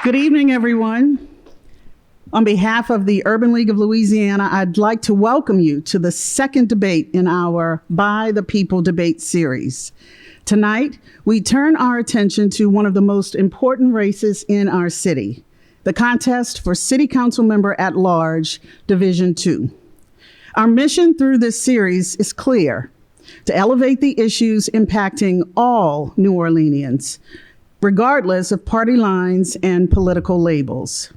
Good evening, everyone. On behalf of the Urban League of Louisiana, I'd like to welcome you to the second debate in our By the People debate series. Tonight, we turn our attention to one of the most important races in our city, the contest for City Council Member at Large, Division 2. Our mission through this series is clear: to elevate the issues impacting all New Orleanians, regardless of party lines and political labels.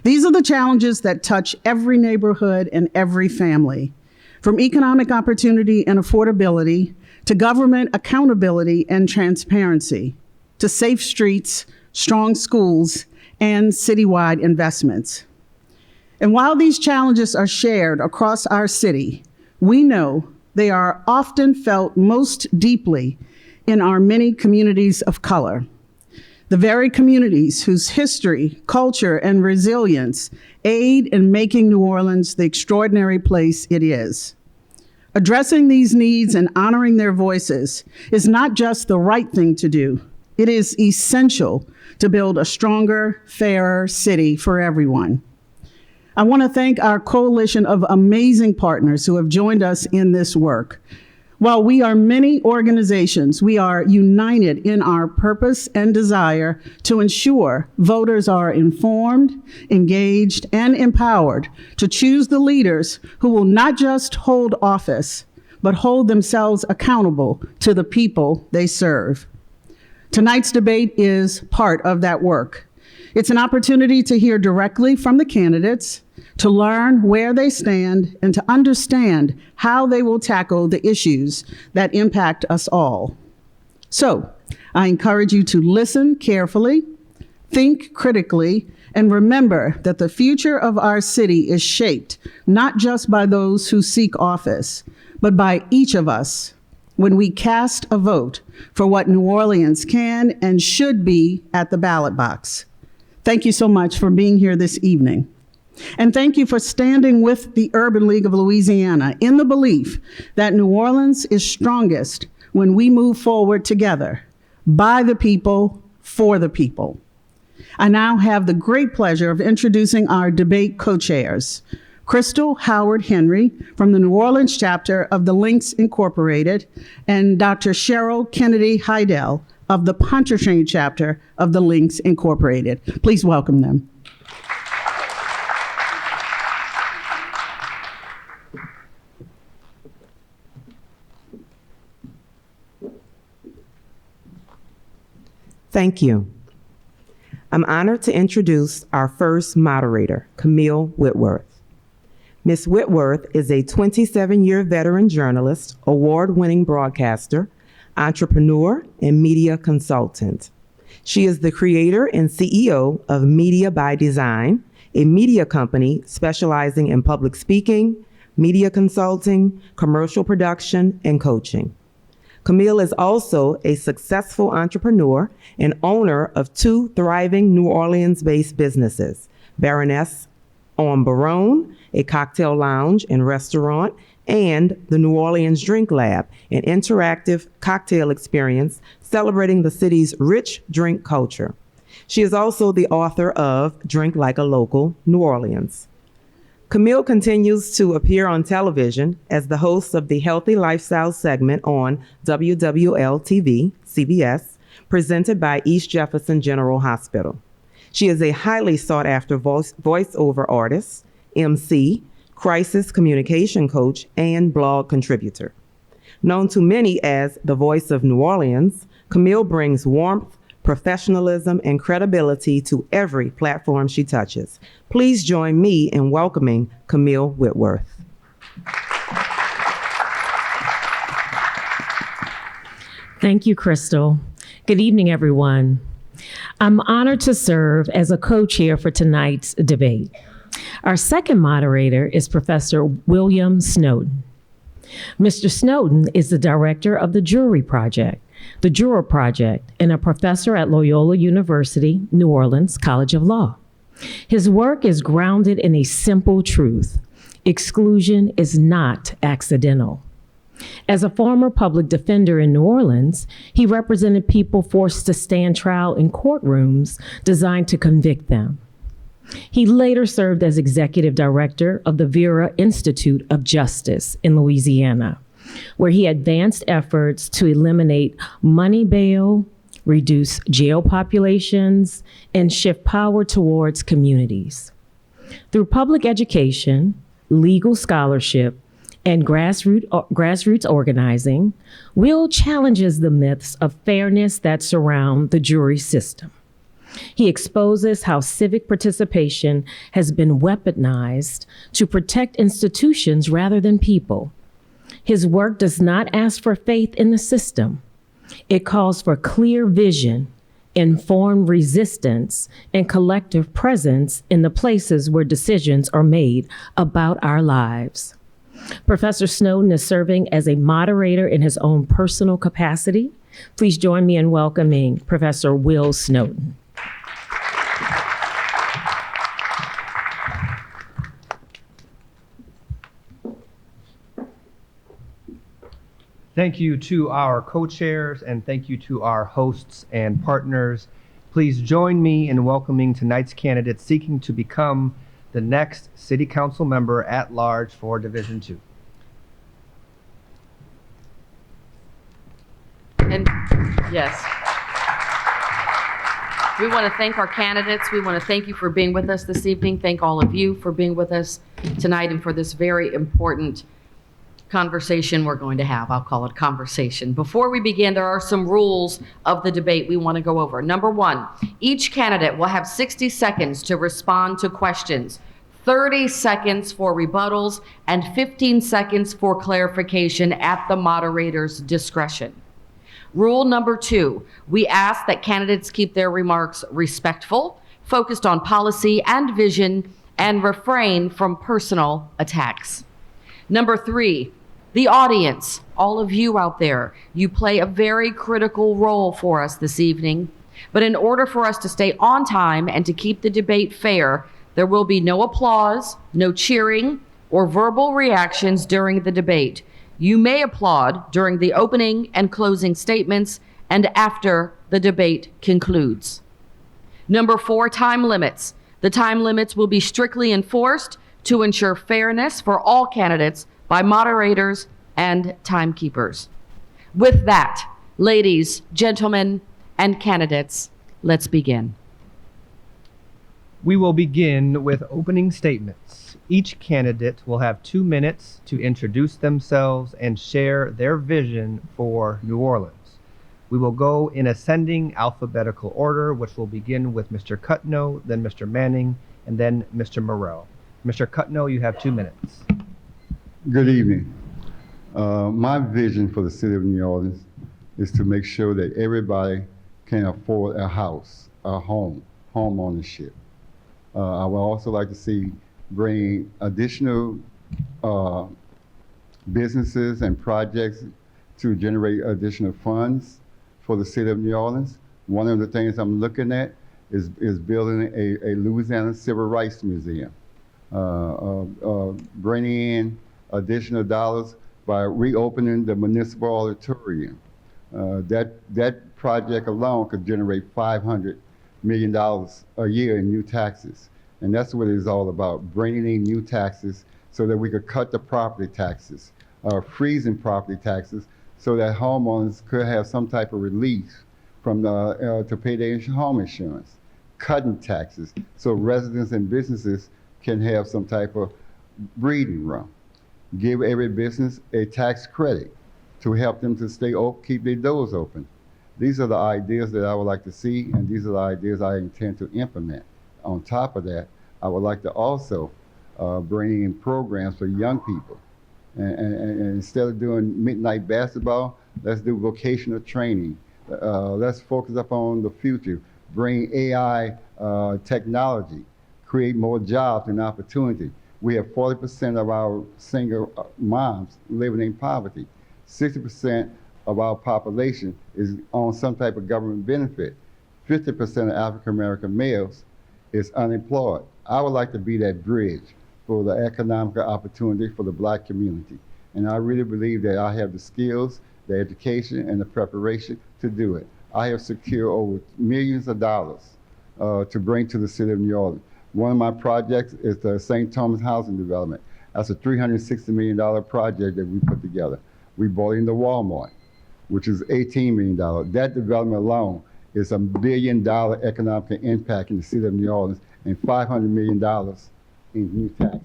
These are the challenges that touch every neighborhood and every family, from economic opportunity and affordability to government accountability and transparency, to safe streets, strong schools, and citywide investments. And while these challenges are shared across our city, we know they are often felt most deeply in our many communities of color. The very communities whose history, culture, and resilience aid in making New Orleans the extraordinary place it is. Addressing these needs and honoring their voices is not just the right thing to do, it is essential to build a stronger, fairer city for everyone. I want to thank our coalition of amazing partners who have joined us in this work. While we are many organizations, we are united in our purpose and desire to ensure voters are informed, engaged, and empowered to choose the leaders who will not just hold office, but hold themselves accountable to the people they serve. Tonight's debate is part of that work. It's an opportunity to hear directly from the candidates, to learn where they stand, and to understand how they will tackle the issues that impact us all. So, I encourage you to listen carefully, think critically, and remember that the future of our city is shaped not just by those who seek office, but by each of us when we cast a vote for what New Orleans can and should be at the ballot box. Thank you so much for being here this evening. And thank you for standing with the Urban League of Louisiana in the belief that New Orleans is strongest when we move forward together, by the people, for the people. I now have the great pleasure of introducing our debate co-chairs, Crystal Howard Henry from the New Orleans chapter of the Links Incorporated, and Dr. Cheryl Kennedy Heidel of the Pontchartrain chapter of the Links Incorporated. Please welcome them. Thank you. I'm honored to introduce our first moderator, Camille Whitworth. Ms. Whitworth is a 27-year veteran journalist, award-winning broadcaster, entrepreneur, and media consultant. She is the creator and CEO of Media by Design, a media company specializing in public speaking, media consulting, commercial production, and coaching. Camille is also a successful entrepreneur and owner of 2 thriving New Orleans-based businesses, Baroness on Barone, a cocktail lounge and restaurant, and the New Orleans Drink Lab, an interactive cocktail experience celebrating the city's rich drink culture. She is also the author of Drink Like a Local, New Orleans. Camille continues to appear on television as the host of the Healthy Lifestyle segment on WWL-TV, CBS, presented by East Jefferson General Hospital. She is a highly sought-after voiceover artist, MC, crisis communication coach, and blog contributor. Known to many as the voice of New Orleans, Camille brings warmth, professionalism, and credibility to every platform she touches. Please join me in welcoming Camille Whitworth. Thank you, Crystal. Good evening, everyone. I'm honored to serve as a co-chair for tonight's debate. Our second moderator is Professor William Snowden. Mr. Snowden is the director of the Juror Project, and a professor at Loyola University, New Orleans College of Law. His work is grounded in a simple truth: exclusion is not accidental. As a former public defender in New Orleans, he represented people forced to stand trial in courtrooms designed to convict them. He later served as executive director of the Vera Institute of Justice in Louisiana, where he advanced efforts to eliminate money bail, reduce jail populations, and shift power towards communities. Through public education, legal scholarship, and grassroots organizing, Will challenges the myths of fairness that surround the jury system. He exposes how civic participation has been weaponized to protect institutions rather than people. His work does not ask for faith in the system. It calls for clear vision, informed resistance, and collective presence in the places where decisions are made about our lives. Professor Snowden is serving as a moderator in his own personal capacity. Please join me in welcoming Professor Will Snowden. Thank you to our co-chairs and thank you to our hosts and partners. Please join me in welcoming tonight's candidates seeking to become the next City Council member at large for Division 2. And yes, we want to thank our candidates. We want to thank you for being with us this evening. Thank all of you for being with us tonight and for this very important conversation we're going to have. I'll call it conversation. Before we begin, there are some rules of the debate we want to go over. Number one, each candidate will have 60 seconds to respond to questions, 30 seconds for rebuttals, and 15 seconds for clarification at the moderator's discretion. Rule number two, we ask that candidates keep their remarks respectful, focused on policy and vision, and refrain from personal attacks. Number three, the audience, all of you out there, you play a very critical role for us this evening. But in order for us to stay on time and to keep the debate fair, there will be no applause, no cheering, or verbal reactions during the debate. You may applaud during the opening and closing statements and after the debate concludes. Number four, time limits. The time limits will be strictly enforced to ensure fairness for all candidates by moderators and timekeepers. With that, ladies, gentlemen, and candidates, let's begin. We will begin with opening statements. Each candidate will have 2 minutes to introduce themselves and share their vision for New Orleans. We will go in ascending alphabetical order, which will begin with Mr. Cutno, then Mr. Manning, and then Mr. Morrell. Mr. Cutno, you have 2 minutes. Good evening. My vision for the city of New Orleans is to make sure that everybody can afford a house, a home ownership. I would also like to see bring additional businesses and projects to generate additional funds for the city of New Orleans. One of the things I'm looking at is building a Louisiana Civil Rights Museum, bringing in additional dollars by reopening the municipal auditorium. That project alone could generate $500 million a year in new taxes. And that's what it's all about, bringing in new taxes so that we could cut the property taxes, freezing property taxes so that homeowners could have some type of relief from to pay their home insurance, cutting taxes so residents and businesses can have some type of breathing room. Give every business a tax credit to help them to stay open, keep their doors open. These are the ideas that I would like to see, and these are the ideas I intend to implement. On top of that, I would like to also bring in programs for young people. And instead of doing midnight basketball, let's do vocational training. Let's focus up on the future, bring AI technology, create more jobs and opportunity. We have 40% of our single moms living in poverty. 60% of our population is on some type of government benefit. 50% of African American males is unemployed. I would like to be that bridge for the economic opportunity for the Black community. And I really believe that I have the skills, the education, and the preparation to do it. I have secured over millions of dollars to bring to the city of New Orleans. One of my projects is the St. Thomas housing development. That's a $360 million project that we put together. We bought into Walmart, which is $18 million. That development alone is $1 billion economic impact in the city of New Orleans and $500 million in new taxes.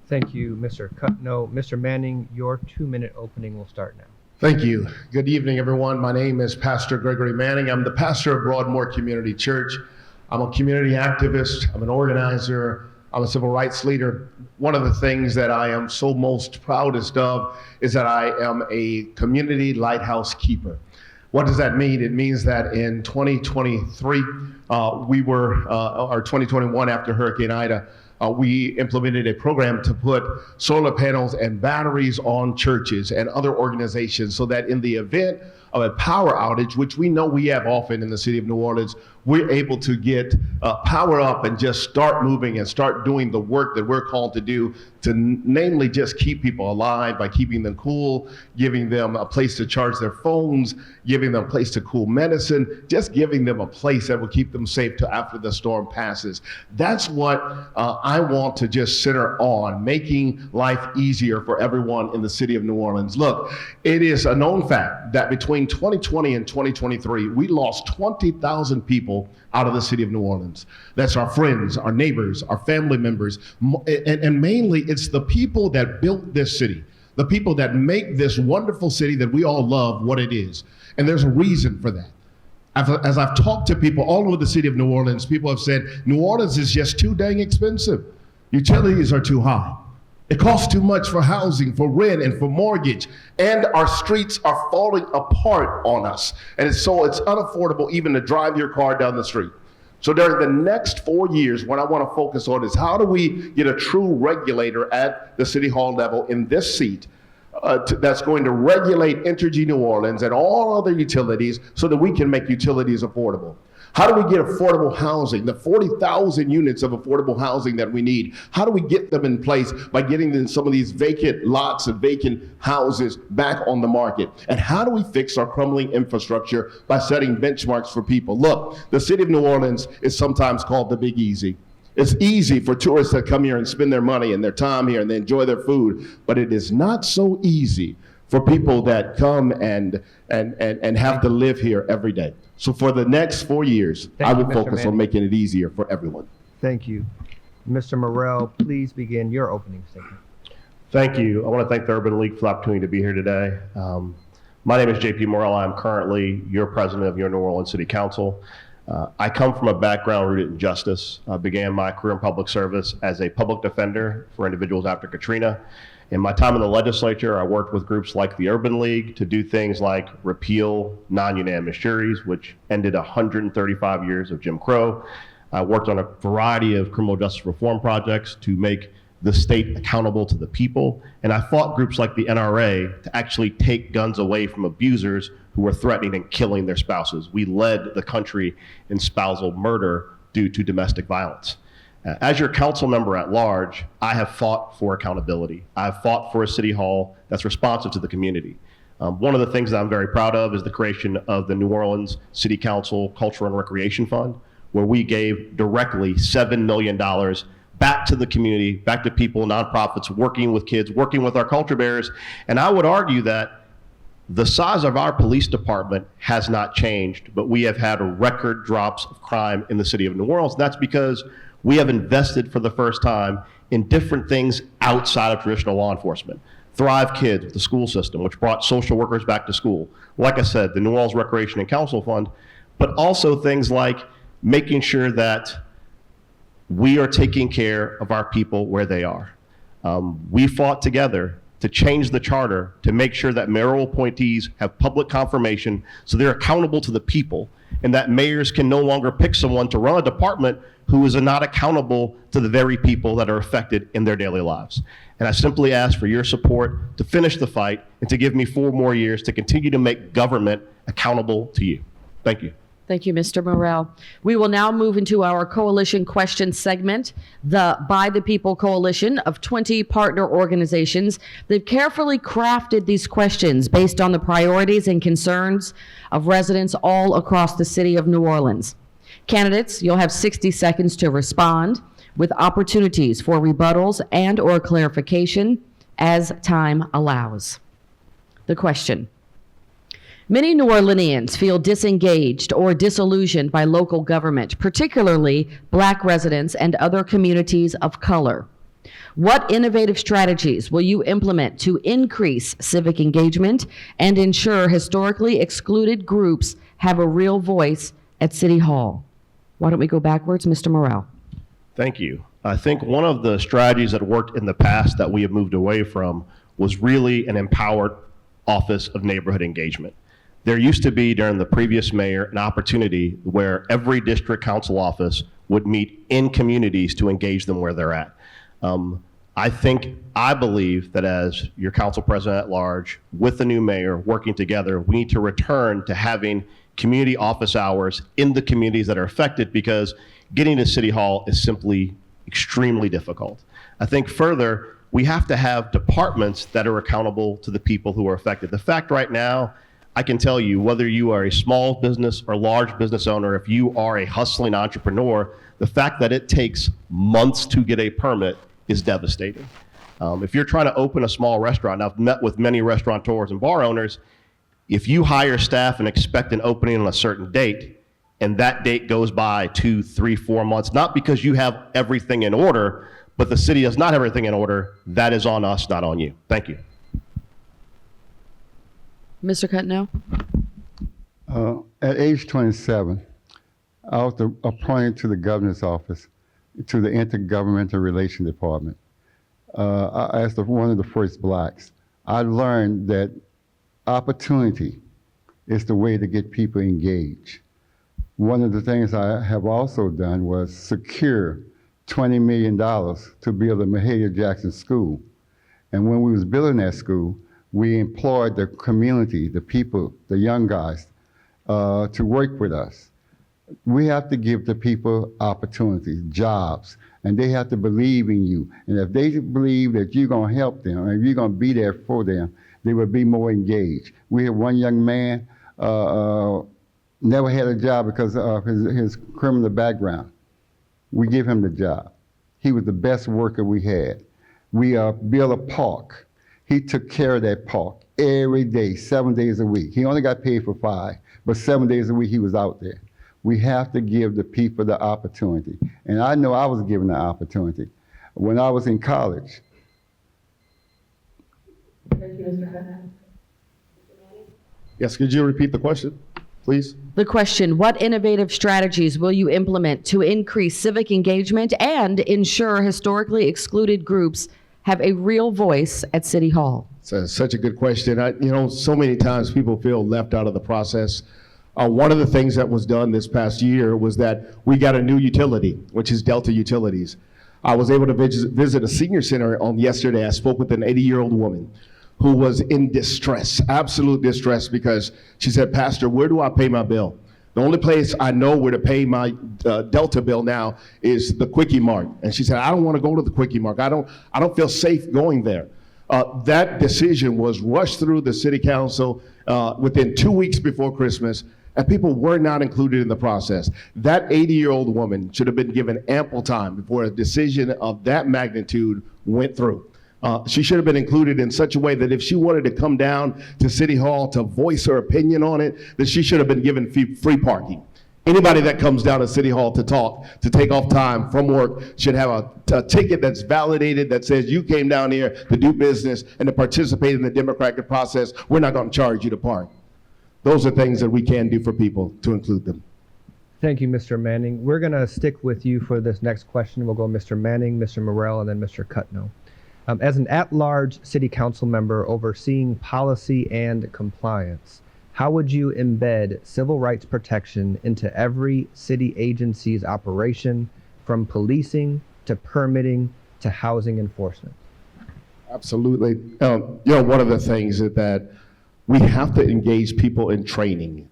Thank you, Mr. Cutno. Mr. Manning, your 2-minute opening will start now. Thank you. Good evening, everyone. My name is Pastor Gregory Manning. I'm the pastor of Broadmoor Community Church. I'm a community activist. I'm an organizer. I'm a civil rights leader. One of the things that I am so most proudest of is that I am a community lighthouse keeper. What does that mean? It means that in 2023, or 2021 after Hurricane Ida, we implemented a program to put solar panels and batteries on churches and other organizations so that in the event of a power outage, which we know we have often in the city of New Orleans, we're able to get power up and just start moving and start doing the work that we're called to do, to namely just keep people alive by keeping them cool, giving them a place to charge their phones, giving them a place to cool medicine, just giving them a place that will keep them safe till after the storm passes. That's what I want to just center on, making life easier for everyone in the city of New Orleans. Look, it is a known fact that between 2020 and 2023, we lost 20,000 people out of the city of New Orleans. That's our friends, our neighbors, our family members, and mainly it's the people that built this city, the people that make this wonderful city that we all love what it is. And there's a reason for that. As I've talked to people all over the city of New Orleans, people have said, New Orleans is just too dang expensive. Utilities are too high. It costs too much for housing, for rent, and for mortgage. And our streets are falling apart on us. And so it's unaffordable even to drive your car down the street. So during the next 4 years, what I want to focus on is how do we get a true regulator at the city hall level in this seat that's going to regulate Entergy New Orleans and all other utilities so that we can make utilities affordable. How do we get affordable housing, the 40,000 units of affordable housing that we need? How do we get them in place by getting some of these vacant lots and vacant houses back on the market? And how do we fix our crumbling infrastructure by setting benchmarks for people? Look, the city of New Orleans is sometimes called the Big Easy. It's easy for tourists to come here and spend their money and their time here and they enjoy their food, but it is not so easy for people that come and have to live here every day. So for the next 4 years, I will focus on making it easier for everyone. Thank you. Mr. Morrell, please begin your opening statement. Thank you. I want to thank the Urban League for the opportunity to be here today. My name is JP Morrell. I'm currently your president of your New Orleans City Council. I come from a background rooted in justice. I began my career in public service as a public defender for individuals after Katrina. In my time in the legislature, I worked with groups like the Urban League to do things like repeal non-unanimous juries, which ended 135 years of Jim Crow. I worked on a variety of criminal justice reform projects to make the state accountable to the people. And I fought groups like the NRA to actually take guns away from abusers who were threatening and killing their spouses. We led the country in spousal murder due to domestic violence. As your council member at large, I have fought for accountability. I've fought for a city hall that's responsive to the community. One of the things that I'm very proud of is the creation of the New Orleans City Council Cultural and Recreation Fund, where we gave directly $7 million back to the community, back to people, nonprofits, working with kids, working with our culture bearers. And I would argue that the size of our police department has not changed, but we have had record drops of crime in the city of New Orleans. That's because we have invested for the first time in different things outside of traditional law enforcement. Thrive Kids with the school system, which brought social workers back to school. Like I said, the New Orleans Recreation and Council Fund, but also things like making sure that we are taking care of our people where they are. We fought together to change the charter to make sure that mayoral appointees have public confirmation so they're accountable to the people, and that mayors can no longer pick someone to run a department who is not accountable to the very people that are affected in their daily lives. And I simply ask for your support to finish the fight and to give me 4 more years to continue to make government accountable to you. Thank you. Thank you, Mr. Morrell. We will now move into our coalition question segment. The By the People Coalition of 20 partner organizations. They've carefully crafted these questions based on the priorities and concerns of residents all across the city of New Orleans. Candidates, you'll have 60 seconds to respond with opportunities for rebuttals and or clarification as time allows. The question. Many New Orleanians feel disengaged or disillusioned by local government, particularly Black residents and other communities of color. What innovative strategies will you implement to increase civic engagement and ensure historically excluded groups have a real voice at City Hall? Why don't we go backwards, Mr. Morrell? Thank you. I think one of the strategies that worked in the past that we have moved away from was really an empowered Office of Neighborhood Engagement. There used to be, during the previous mayor, an opportunity where every district council office would meet in communities to engage them where they're at. I believe that as your council president at large, with the new mayor working together, we need to return to having community office hours in the communities that are affected, because getting to City Hall is simply extremely difficult. I think further, we have to have departments that are accountable to the people who are affected. The fact right now, I can tell you, whether you are a small business or large business owner, if you are a hustling entrepreneur, the fact that it takes months to get a permit is devastating. If you're trying to open a small restaurant, I've met with many restaurateurs and bar owners, if you hire staff and expect an opening on a certain date, and that date goes by 2, 3, 4 months, not because you have everything in order, but the city has not everything in order, that is on us, not on you. Thank you. Mr. Cutno? At age 27, I was appointed to the governor's office, to the Intergovernmental Relations Department. As one of the first Blacks, I learned that opportunity is the way to get people engaged. One of the things I have also done was secure $20 million to build a Mahalia Jackson school. And when we was building that school, we employed the community, the people, the young guys, to work with us. We have to give the people opportunities, jobs, and they have to believe in you. And if they believe that you're gonna help them, and you're gonna be there for them, they will be more engaged. We had one young man, never had a job because of his criminal background. We give him the job. He was the best worker we had. We built a park. He took care of that park every day, 7 days a week. He only got paid for 5, but 7 days a week he was out there. We have to give the people the opportunity. And I know I was given the opportunity when I was in college. Yes, could you repeat the question, please? The question, what innovative strategies will you implement to increase civic engagement and ensure historically excluded groups have a real voice at City Hall? It's such a good question. So many times people feel left out of the process. One of the things that was done this past year was that we got a new utility, which is Delta Utilities. I was able to visit a senior center yesterday. I spoke with an 80-year-old woman who was in distress, absolute distress, because she said, "Pastor, where do I pay my bill? The only place I know where to pay my Delta bill now is the Quickie Mart." And she said, "I don't want to go to the Quickie Mart. I don't feel safe going there." That decision was rushed through the city council within 2 weeks before Christmas, and people were not included in the process. That 80-year-old woman should have been given ample time before a decision of that magnitude went through. She should have been included in such a way that if she wanted to come down to City Hall to voice her opinion on it, that she should have been given free parking. Anybody that comes down to City Hall to talk, to take off time from work, should have a ticket that's validated that says you came down here to do business and to participate in the democratic process. We're not going to charge you to park. Those are things that we can do for people to include them. Thank you, Mr. Manning. We're going to stick with you for this next question. We'll go Mr. Manning, Mr. Morrell, and then Mr. Cutno. As an at-large city council member overseeing policy and compliance, how would you embed civil rights protection into every city agency's operation, from policing to permitting to housing enforcement? Absolutely. One of the things is that we have to engage people in training.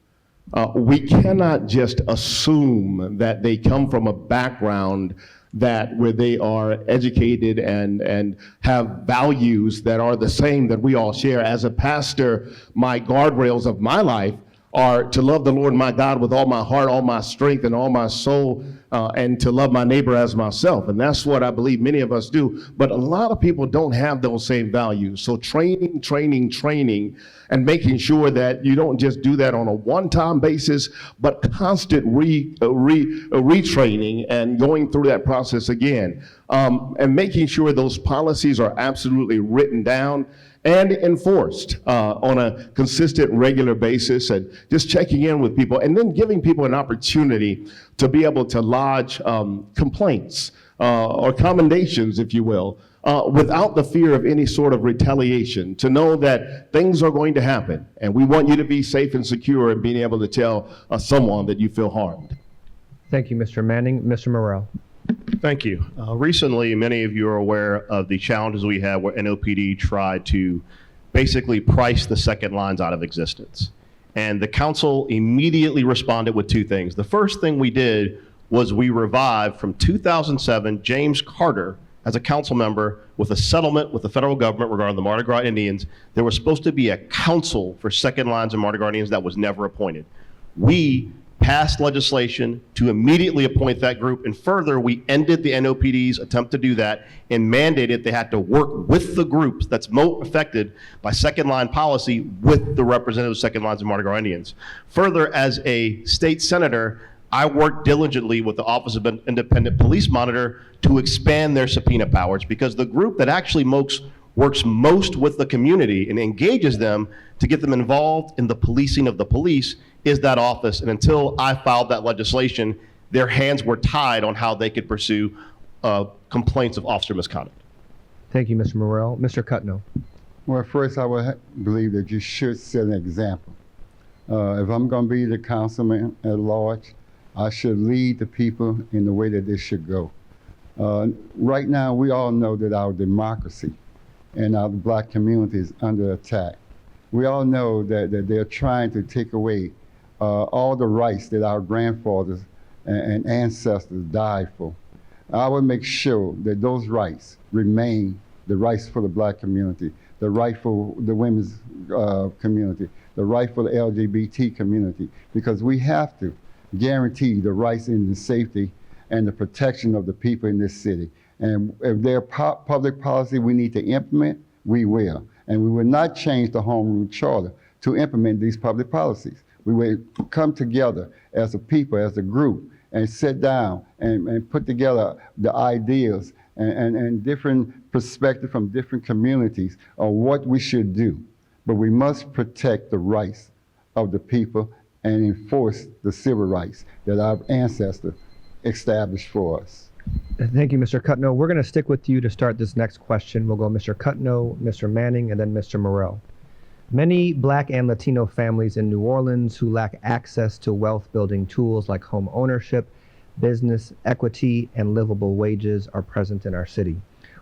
We cannot just assume that they come from a background where they are educated and have values that are the same that we all share. As a pastor, my guardrails of my life are to love the Lord my God with all my heart, all my strength, and all my soul, and to love my neighbor as myself. And that's what I believe many of us do. But a lot of people don't have those same values. So training, and making sure that you don't just do that on a one-time basis, but constant retraining and going through that process again. And making sure those policies are absolutely written down and enforced on a consistent, regular basis, and just checking in with people, and then giving people an opportunity to be able to lodge complaints or commendations, if you will, without the fear of any sort of retaliation, to know that things are going to happen, and we want you to be safe and secure and being able to tell someone that you feel harmed. Thank you, Mr. Manning. Mr. Morrell. Thank you. Recently, many of you are aware of the challenges we had where NOPD tried to basically price the second lines out of existence. And the council immediately responded with two things. The first thing we did was we revived from 2007 James Carter as a council member with a settlement with the federal government regarding the Mardi Gras Indians. There was supposed to be a council for second lines of Mardi Gras Indians that was never appointed. We passed legislation to immediately appoint that group, and further, we ended the NOPD's attempt to do that and mandated they had to work with the groups that's most affected by second line policy with the representative second lines of Mardi Gras Indians. Further, as a state senator, I worked diligently with the Office of Independent Police Monitor to expand their subpoena powers, because the group that actually works most with the community and engages them to get them involved in the policing of the police is that office. And until I filed that legislation, their hands were tied on how they could pursue complaints of officer misconduct. Thank you, Mr. Morrell. Mr. Cutno. Well, first, I would believe that you should set an example. If I'm going to be the councilman at large, I should lead the people in the way that this should go. Right now, we all know that our democracy and our black community is under attack. We all know that they're trying to take away all the rights that our grandfathers and ancestors died for. I will make sure that those rights remain the rights for the black community, the right for the women's community, the right for the LGBT community, because we have to guarantee the rights and the safety and the protection of the people in this city. And if there are public policy we need to implement, we will. And we will not change the Home Rule Charter to implement these public policies. We will come together as a people, as a group, and sit down and put together the ideas and different perspectives from different communities of what we should do. But we must protect the rights of the people and enforce the civil rights that our ancestors established for us. Thank you, Mr. Cutno. We're going to stick with you to start this next question. We'll go Mr. Cutno, Mr. Manning, and then Mr. Morrell. Many Black and Latino families in New Orleans who lack access to wealth-building tools like home ownership, business equity, and livable wages are present in our city.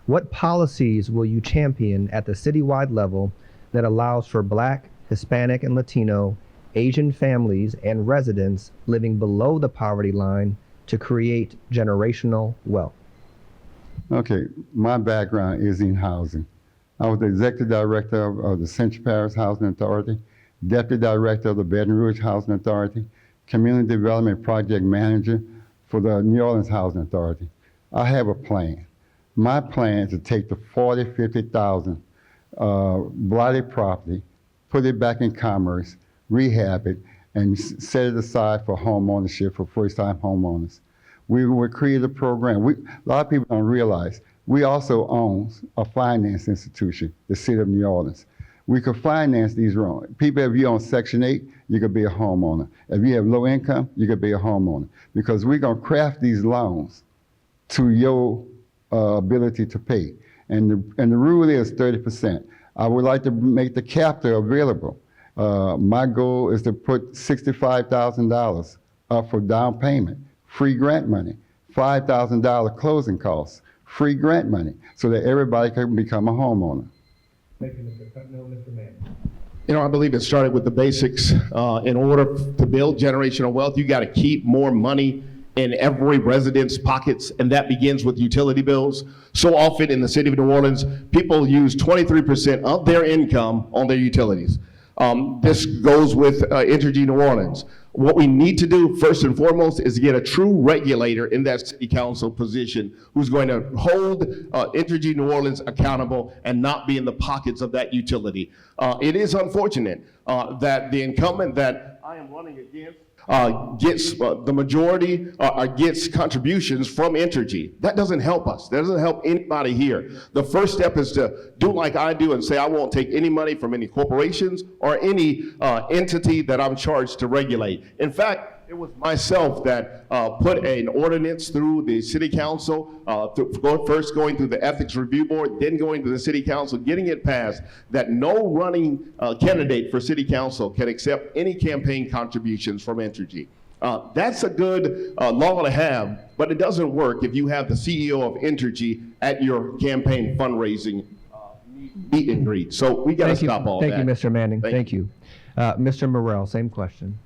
What policies will you champion at the citywide level that allows for Black, Hispanic, and Latino, Asian families and residents living below the poverty line to create generational wealth? Okay, my background is in housing. I was the executive director of the Central Parish Housing Authority, deputy director of the Baton Rouge Housing Authority, community development project manager for the New Orleans Housing Authority. I have a plan. My plan is to take the 40,000, 50,000 blighted property, put it back in commerce, rehab it, and set it aside for home ownership for first-time homeowners. We will create a program. A lot of people don't realize we also own a finance institution, the City of New Orleans. We could finance these loans. People, if you're on Section 8, you could be a homeowner. If you have low income, you could be a homeowner. Because we're going to craft these loans to your ability to pay. And the rule is 30%. I would like to make the capital available. My goal is to put $65,000 up for down payment, free grant money, $5,000 closing costs, free grant money, so that everybody can become a homeowner. Thank you, Mr. Cutno. Mr. Manning. I believe it started with the basics. In order to build generational wealth, you got to keep more money in every resident's pockets, and that begins with utility bills. So often in the city of New Orleans, people use 23% of their income on their utilities. This goes with Entergy New Orleans. What we need to do first and foremost is get a true regulator in that city council position who's going to hold Entergy New Orleans accountable and not be in the pockets of that utility. It is unfortunate that the incumbent that I am running against gets the majority gets contributions from Entergy. That doesn't help us. That doesn't help anybody here. The first step is to do like I do and say I won't take any money from any corporations or any entity that I'm charged to regulate. In fact, it was myself that put an ordinance through the city council, first going through the ethics review board, then going to the city council, getting it passed that no running candidate for city council can accept any campaign contributions from Entergy. That's a good law to have, but it doesn't work if you have the CEO of Entergy at your campaign fundraising meet and greet. So we got to stop all that. Thank you, Mr. Manning. Thank Thank you. Mr. Morrell, same question.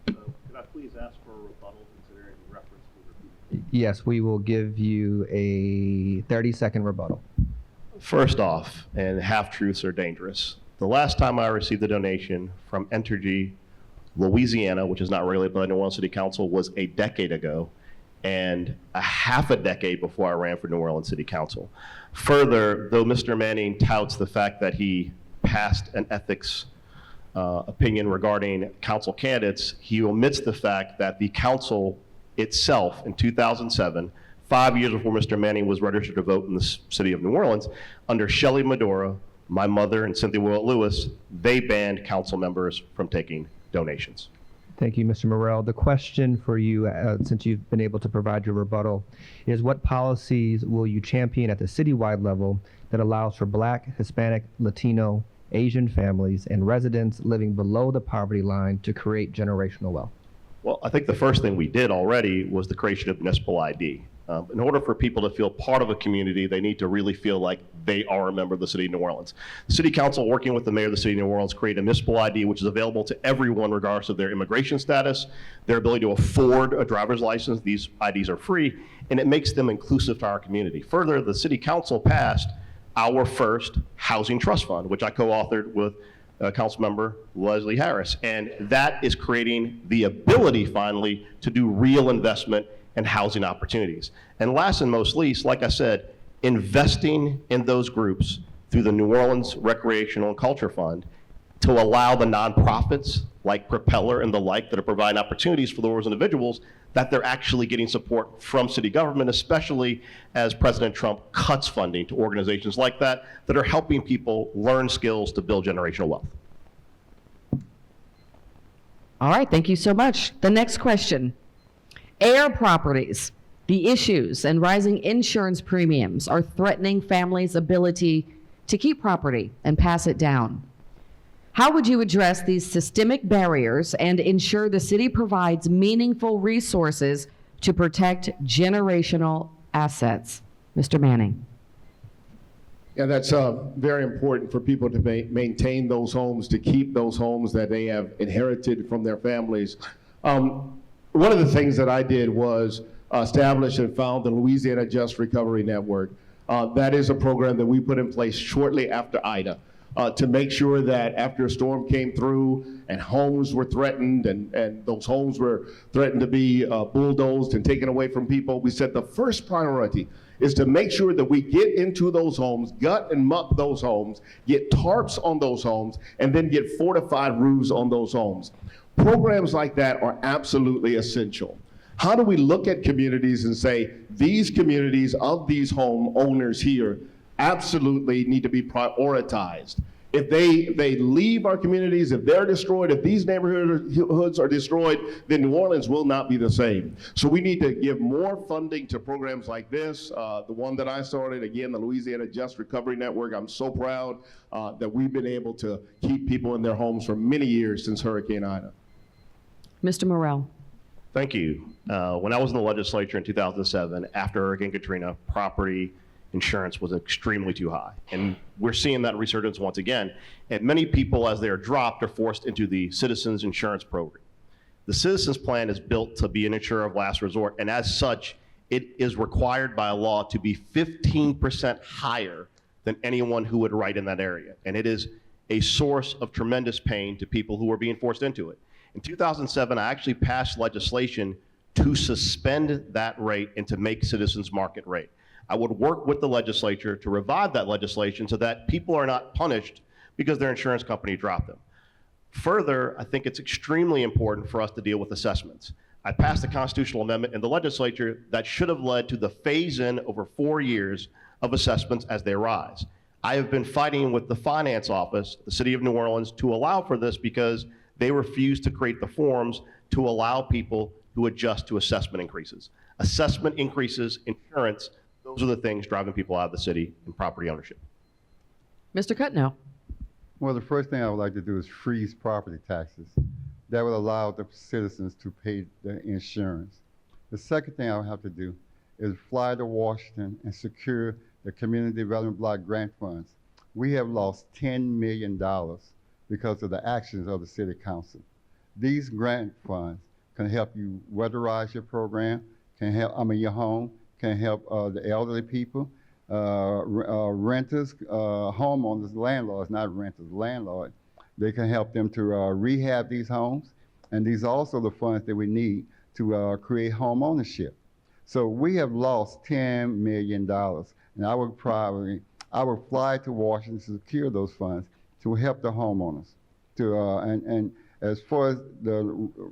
Can I please ask for a rebuttal considering the reference to repeat? Yes, we will give you a 30-second rebuttal. First off, and half-truths are dangerous. The last time I received a donation from Entergy, Louisiana, which is not regulated by the New Orleans City Council, was a decade ago, and a half a decade before I ran for New Orleans City Council. Further, though Mr. Manning touts the fact that he passed an ethics opinion regarding council candidates, he omits the fact that the council itself in 2007, 5 years before Mr. Manning was registered to vote in the city of New Orleans, under Shelley Medora, my mother, and Cynthia Willett Lewis, they banned council members from taking donations. Thank you, Mr. Morrell. The question for you, since you've been able to provide your rebuttal, is what policies will you champion at the citywide level that allows for Black, Hispanic, Latino, Asian families and residents living below the poverty line to create generational wealth? Well, I think the first thing we did already was the creation of municipal ID. In order for people to feel part of a community, they need to really feel like they are a member of the city of New Orleans. The city council, working with the mayor of the city of New Orleans, created a municipal ID which is available to everyone regardless of their immigration status, their ability to afford a driver's license. These IDs are free, and it makes them inclusive to our community. Further, the city council passed our first housing trust fund, which I co-authored with Councilmember Leslie Harris, and that is creating the ability finally to do real investment and housing opportunities. And last and most least, like I said, investing in those groups through the New Orleans Recreational and Culture Fund to allow the nonprofits like Propeller and the like that are providing opportunities for those individuals that they're actually getting support from city government, especially as President Trump cuts funding to organizations like that that are helping people learn skills to build generational wealth. All right, thank you so much. The next question. Air properties, the issues and rising insurance premiums are threatening families' ability to keep property and pass it down. How would you address these systemic barriers and ensure the city provides meaningful resources to protect generational assets? Mr. Manning. Yeah, that's very important for people to maintain those homes, to keep those homes that they have inherited from their families. One of the things that I did was establish and found the Louisiana Just Recovery Network. That is a program that we put in place shortly after Ida to make sure that after a storm came through and homes were threatened and those homes were threatened to be bulldozed and taken away from people, we said the first priority is to make sure that we get into those homes, gut and muck those homes, get tarps on those homes, and then get fortified roofs on those homes. Programs like that are absolutely essential. How do we look at communities and say, these communities of these homeowners here absolutely need to be prioritized? If they leave our communities, if they're destroyed, if these neighborhoods are destroyed, then New Orleans will not be the same. So we need to give more funding to programs like this. The one that I started, again, the Louisiana Just Recovery Network. I'm so proud that we've been able to keep people in their homes for many years since Hurricane Ida. Mr. Morrell. Thank you. When I was in the legislature in 2007, after Hurricane Katrina, property insurance was extremely too high. And we're seeing that resurgence once again. And many people, as they are dropped, are forced into the Citizens Insurance Program. The Citizens Plan is built to be an insurer of last resort, and as such, it is required by law to be 15% higher than anyone who would write in that area. And it is a source of tremendous pain to people who are being forced into it. In 2007, I actually passed legislation to suspend that rate and to make Citizens market rate. I would work with the legislature to revive that legislation so that people are not punished because their insurance company dropped them. Further, I think it's extremely important for us to deal with assessments. I passed a constitutional amendment in the legislature that should have led to the phase-in over 4 years of assessments as they rise. I have been fighting with the finance office, the city of New Orleans, to allow for this because they refuse to create the forms to allow people who adjust to assessment increases. Assessment increases, insurance, those are the things driving people out of the city and property ownership. Mr. Cutno. Well, the first thing I would like to do is freeze property taxes. That would allow the citizens to pay the insurance. The second thing I would have to do is fly to Washington and secure the Community Development Block Grant Funds. We have lost $10 million because of the actions of the City Council. These grant funds can help you weatherize your program, can help, your home, can help the elderly people, renters, homeowners, landlords, not renters, landlords. They can help them to rehab these homes. And these are also the funds that we need to create home ownership. So we have lost $10 million. And I would fly to Washington to secure those funds to help the homeowners. And as far as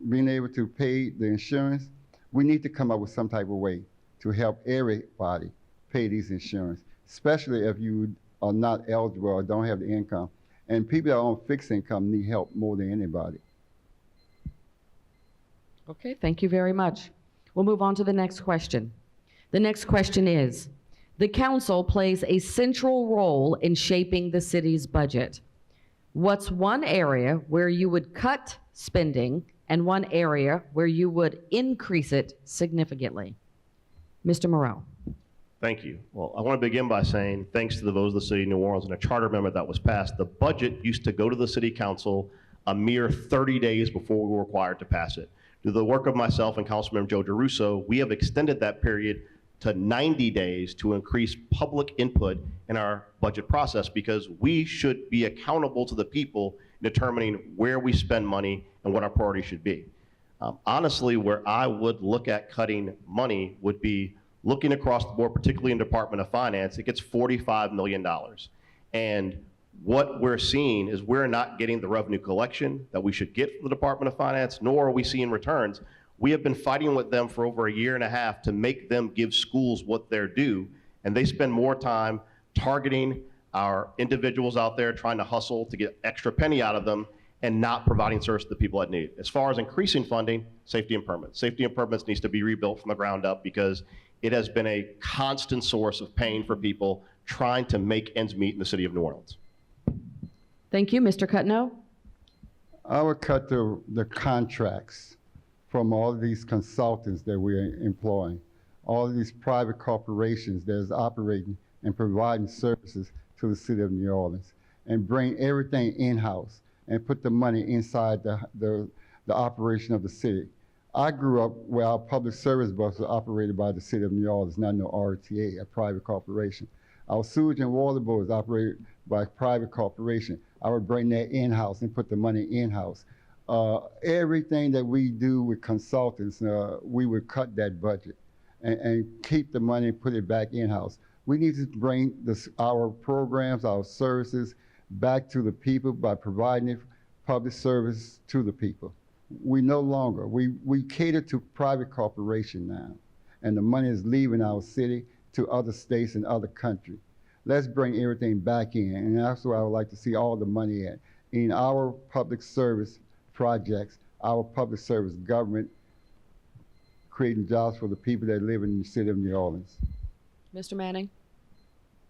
being able to pay the insurance, we need to come up with some type of way to help everybody pay these insurance, especially if you are not eligible or don't have the income. And people that are on fixed income need help more than anybody. Okay, thank you very much. We'll move on to the next question. The next question is, the council plays a central role in shaping the city's budget. What's one area where you would cut spending and one area where you would increase it significantly? Mr. Moreau. Thank you. Well, I want to begin by saying thanks to the voters of the city of New Orleans and a charter amendment that was passed. The budget used to go to the city council a mere 30 days before we were required to pass it. Through the work of myself and Councilmember Joe DeRusso, we have extended that period to 90 days to increase public input in our budget process because we should be accountable to the people in determining where we spend money and what our priorities should be. Honestly, where I would look at cutting money would be looking across the board, particularly in Department of Finance. It gets $45 million. And what we're seeing is we're not getting the revenue collection that we should get from the Department of Finance, nor are we seeing returns. We have been fighting with them for over 1.5 years to make them give schools what they're due, and they spend more time targeting our individuals out there trying to hustle to get extra penny out of them and not providing service to the people that need it. As far as increasing funding, safety and permits. Safety and permits needs to be rebuilt from the ground up because it has been a constant source of pain for people trying to make ends meet in the city of New Orleans. Thank you. Mr. Cutno? I would cut the contracts from all of these consultants that we're employing, all of these private corporations that is operating and providing services to the city of New Orleans, and bring everything in-house and put the money inside the operation of the city. I grew up where our public service bus was operated by the city of New Orleans, not no RTA, a private corporation. Our sewage and water board was operated by a private corporation. I would bring that in-house and put the money in-house. Everything that we do with consultants, we would cut that budget and keep the money and put it back in-house. We need to bring our programs, our services back to the people by providing public service to the people. We no longer, we cater to private corporation now, and the money is leaving our city to other states and other countries. Let's bring everything back in, and that's where I would like to see all the money at, in our public service projects, our public service government, creating jobs for the people that live in the city of New Orleans. Mr. Manning?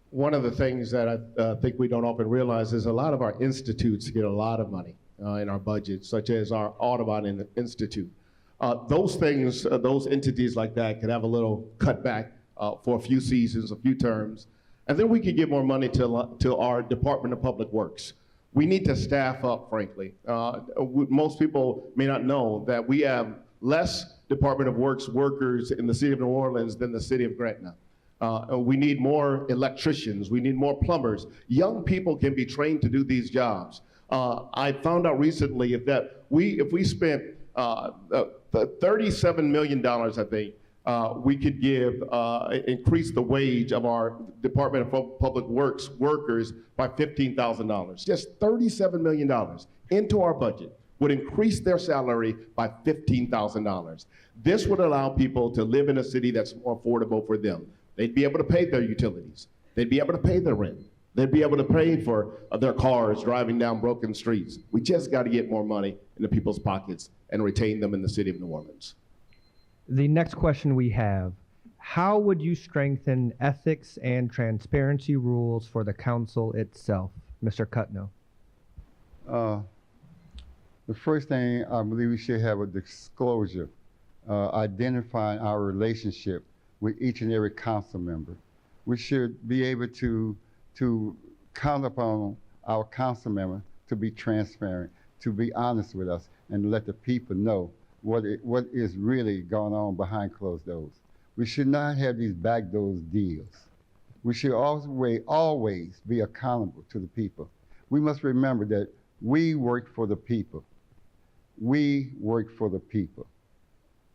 One of the things that I think we don't often realize is a lot of our institutes get a lot of money in our budget, such as our Audubon Institute. Those things, those entities like that could have a little cutback for a few seasons, a few terms, And then we could give more money to our Department of Public Works. We need to staff up, frankly. Most people may not know that we have less Department of Works workers in the city of New Orleans than the city of Gretna. We need more electricians. We need more plumbers. Young people can be trained to do these jobs. I found out recently if we spent $37 million, I think, we could increase the wage of our Department of Public Works workers by $15,000. Just $37 million into our budget would increase their salary by $15,000. This would allow people to live in a city that's more affordable for them. They'd be able to pay their utilities. They'd be able to pay their rent. They'd be able to pay for their cars driving down broken streets. We just got to get more money into people's pockets and retain them in the city of New Orleans. The next question we have, how would you strengthen ethics and transparency rules for the council itself? Mr. Cutno. The first thing, I believe we should have a disclosure, identifying our relationship with each and every council member. We should be able to count upon our council member to be transparent, to be honest with us, and let the people know what is really going on behind closed doors. We should not have these backdoor deals. We should always be accountable to the people. We must remember that we work for the people. We work for the people.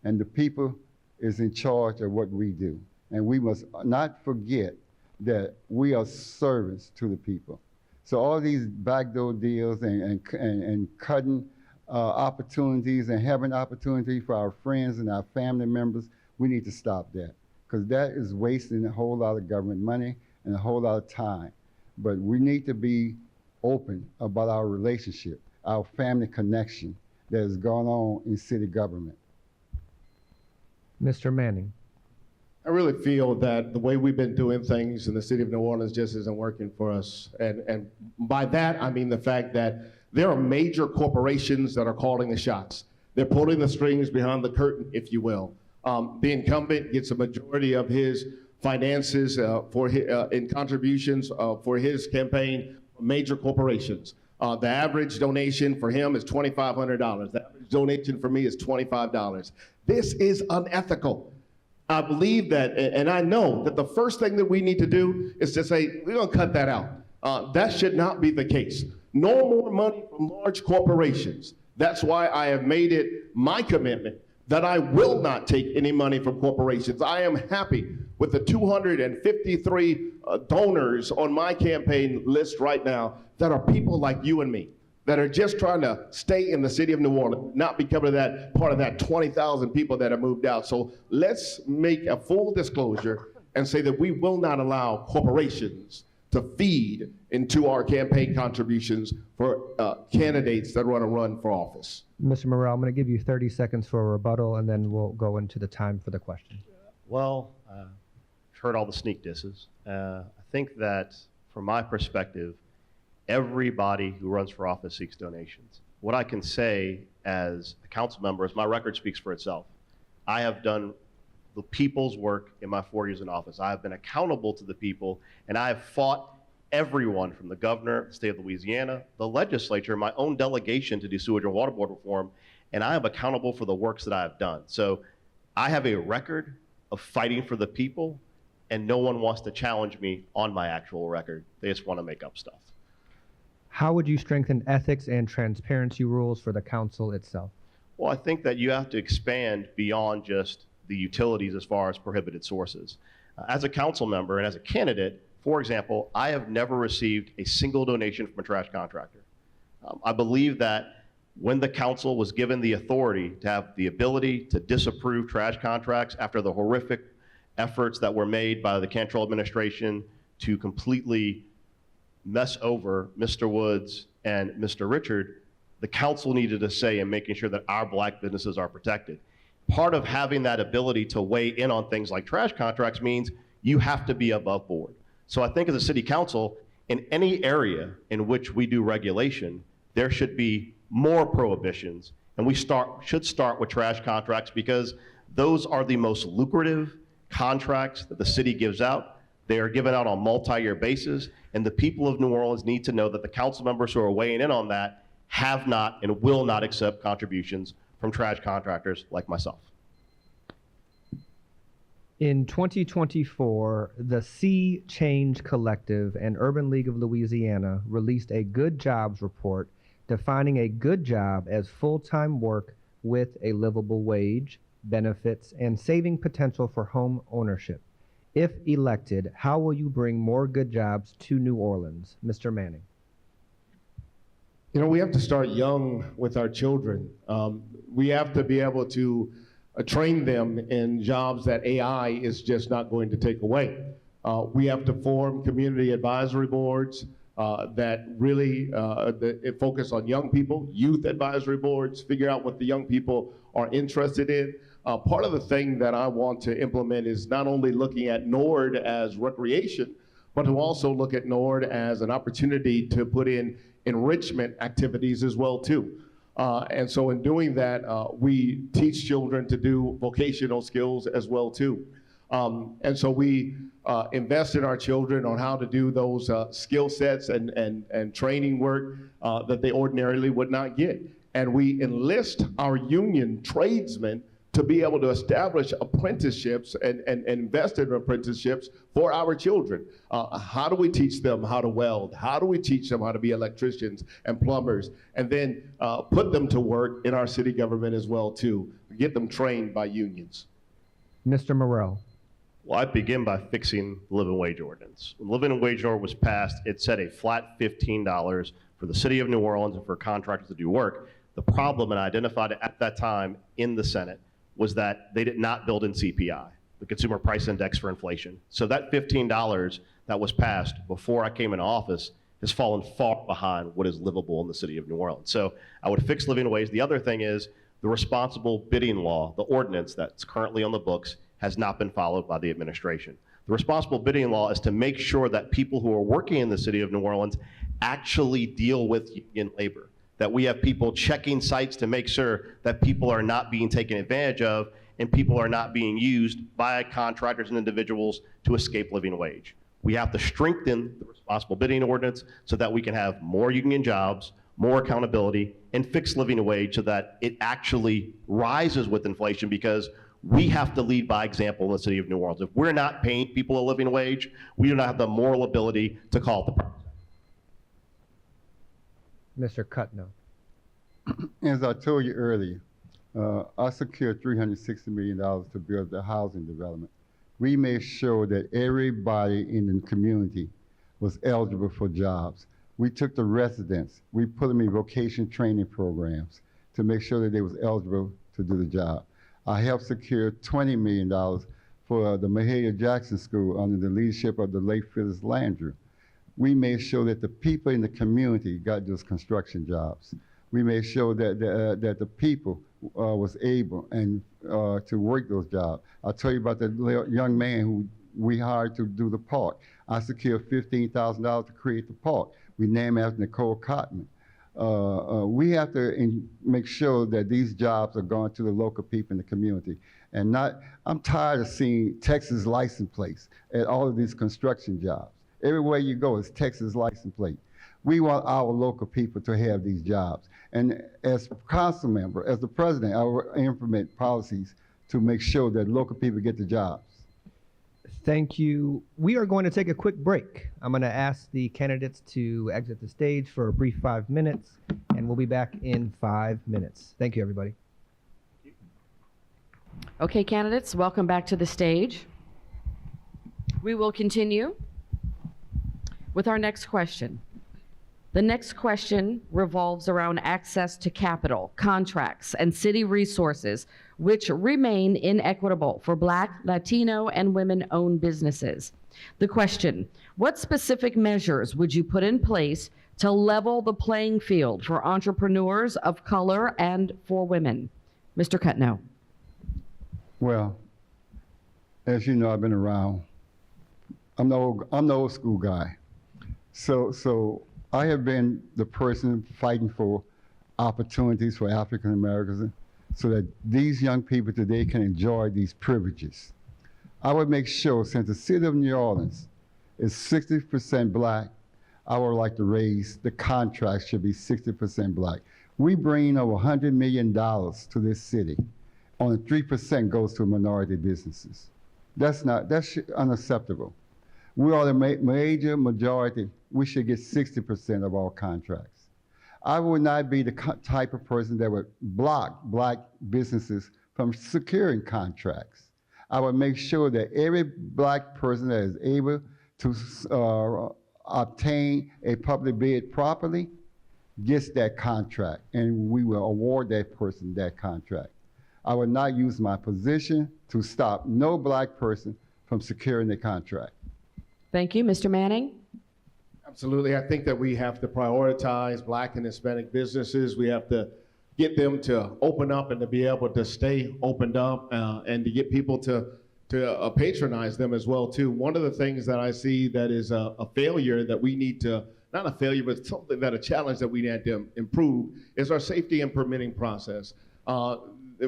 And the people is in charge of what we do. And we must not forget that we are servants to the people. So all these backdoor deals and cutting opportunities and having opportunity for our friends and our family members, we need to stop that, because that is wasting a whole lot of government money and a whole lot of time. But we need to be open about our relationship, our family connection that is going on in city government. Mr. Manning. I really feel that the way we've been doing things in the city of New Orleans just isn't working for us. And by that, I mean the fact that there are major corporations that are calling the shots. They're pulling the strings behind the curtain, if you will. The incumbent gets a majority of his finances in contributions for his campaign from major corporations. The average donation for him is $2,500. The average donation for me is $25. This is unethical. I believe that, and I know that the first thing that we need to do is to say, we're going to cut that out. That should not be the case. No more money from large corporations. That's why I have made it my commitment that I will not take any money from corporations. I am happy with the 253 donors on my campaign list right now that are people like you and me, that are just trying to stay in the city of New Orleans, not becoming that part of that 20,000 people that have moved out. So let's make a full disclosure and say that we will not allow corporations to feed into our campaign contributions for candidates that want to run for office. Mr. Morrell, I'm going to give you 30 seconds for a rebuttal, and then we'll go into the time for the question. Well, I've heard all the sneak disses. I think that from my perspective, everybody who runs for office seeks donations. What I can say as a council member is my record speaks for itself. I have done the people's work in my 4 years in office. I have been accountable to the people, and I have fought everyone from the governor, the state of Louisiana, the legislature, my own delegation to do sewage and water board reform, and I am accountable for the works that I have done. So I have a record of fighting for the people, and no one wants to challenge me on my actual record. They just want to make up stuff. How would you strengthen ethics and transparency rules for the council itself? Well, I think that you have to expand beyond just the utilities as far as prohibited sources. As a council member and as a candidate, for example, I have never received a single donation from a trash contractor. I believe that when the council was given the authority to have the ability to disapprove trash contracts after the horrific efforts that were made by the Cantrell administration to completely mess over Mr. Woods and Mr. Richard, the council needed a say in making sure that our black businesses are protected. Part of having that ability to weigh in on things like trash contracts means you have to be above board. So I think as a city council, in any area in which we do regulation, there should be more prohibitions, and we should start with trash contracts because those are the most lucrative contracts that the city gives out. They are given out on multi-year basis, and the people of New Orleans need to know that the council members who are weighing in on that have not and will not accept contributions from trash contractors like myself. In 2024, the Sea Change Collective and Urban League of Louisiana released a good jobs report defining a good job as full-time work with a livable wage, benefits, and saving potential for home ownership. If elected, how will you bring more good jobs to New Orleans? Mr. Manning. You know, we have to start young with our children. We have to be able to train them in jobs that AI is just not going to take away. We have to form community advisory boards that really focus on young people, youth advisory boards, figure out what the young people are interested in. Part of the thing that I want to implement is not only looking at NORD as recreation, but to also look at NORD as an opportunity to put in enrichment activities as well too. And so in doing that, we teach children to do vocational skills as well too. And so we invest in our children on how to do those skill sets and training work that they ordinarily would not get. And we enlist our union tradesmen to be able to establish apprenticeships and invest in apprenticeships for our children. How do we teach them how to weld? How do we teach them how to be electricians and plumbers? And then put them to work in our city government as well too, get them trained by unions. Mr. Morrell. Well, I begin by fixing the living wage ordinance. When the living wage order was passed, it set a flat $15 for the city of New Orleans and for contractors to do work. The problem, and I identified it at that time in the Senate, was that they did not build in CPI, the Consumer Price Index for inflation. So that $15 that was passed before I came into office has fallen far behind what is livable in the city of New Orleans. So I would fix living wage. The other thing is the responsible bidding law, the ordinance that's currently on the books, has not been followed by the administration. The responsible bidding law is to make sure that people who are working in the city of New Orleans actually deal with union labor, that we have people checking sites to make sure that people are not being taken advantage of and people are not being used by contractors and individuals to escape living wage. We have to strengthen the responsible bidding ordinance so that we can have more union jobs, more accountability, and fix living wage so that it actually rises with inflation, because we have to lead by example in the city of New Orleans. If we're not paying people a living wage, we do not have the moral ability to call it the problem. Mr. Cutno. As I told you earlier, I secured $360 million to build the housing development. We made sure that everybody in the community was eligible for jobs. We took the residents, we put them in vocation training programs to make sure that they was eligible to do the job. I helped secure $20 million for the Mahalia Jackson School under the leadership of the late Phyllis Landry. We made sure that the people in the community got those construction jobs. We made sure that the people was able and to work those jobs. I'll tell you about the young man who we hired to do the park. I secured $15,000 to create the park. We named after Nicole Cotman. We have to make sure that these jobs are going to the local people in the community. And not, I'm tired of seeing Texas license plates at all of these construction jobs. Everywhere you go is Texas license plate. We want our local people to have these jobs. And as council member, as the president, I will implement policies to make sure that local people get the jobs. Thank you. We are going to take a quick break. I'm going to ask the candidates to exit the stage for a brief 5 minutes, and we'll be back in 5 minutes. Thank you, everybody. Okay, candidates, welcome back to the stage. We will continue with our next question. The next question revolves around access to capital, contracts, and city resources, which remain inequitable for Black, Latino, and women-owned businesses. The question: what specific measures would you put in place to level the playing field for entrepreneurs of color and for women? Mr. Cutno. Well, as you know, I've been around. I'm the old school guy. So I have been the person fighting for opportunities for African Americans so that these young people today can enjoy these privileges. I would make sure, since the city of New Orleans is 60% black. I would like to raise the contracts should be 60% black. We bring over $100 million to this city. Only 3% goes to minority businesses. That's unacceptable. We are the major majority. We should get 60% of all contracts. I would not be the type of person that would block black businesses from securing contracts. I would make sure that every black person that is able to obtain a public bid properly gets that contract, and we will award that person that contract. I would not use my position to stop no black person from securing the contract. Thank you. Mr. Manning? Absolutely. I think that we have to prioritize Black and Hispanic businesses. We have to get them to open up and to be able to stay opened up and to get people to patronize them as well too. One of the things that I see that is a failure that we need to, not a failure, but something that a challenge that we need to improve is our safety and permitting process.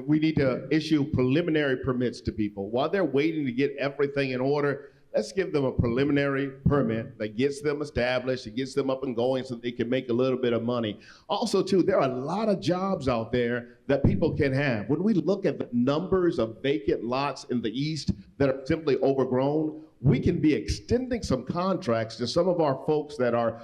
We need to issue preliminary permits to people. While they're waiting to get everything in order, let's give them a preliminary permit that gets them established, it gets them up and going so they can make a little bit of money. Also, too, there are a lot of jobs out there that people can have. When we look at the numbers of vacant lots in the East that are simply overgrown, we can be extending some contracts to some of our folks that are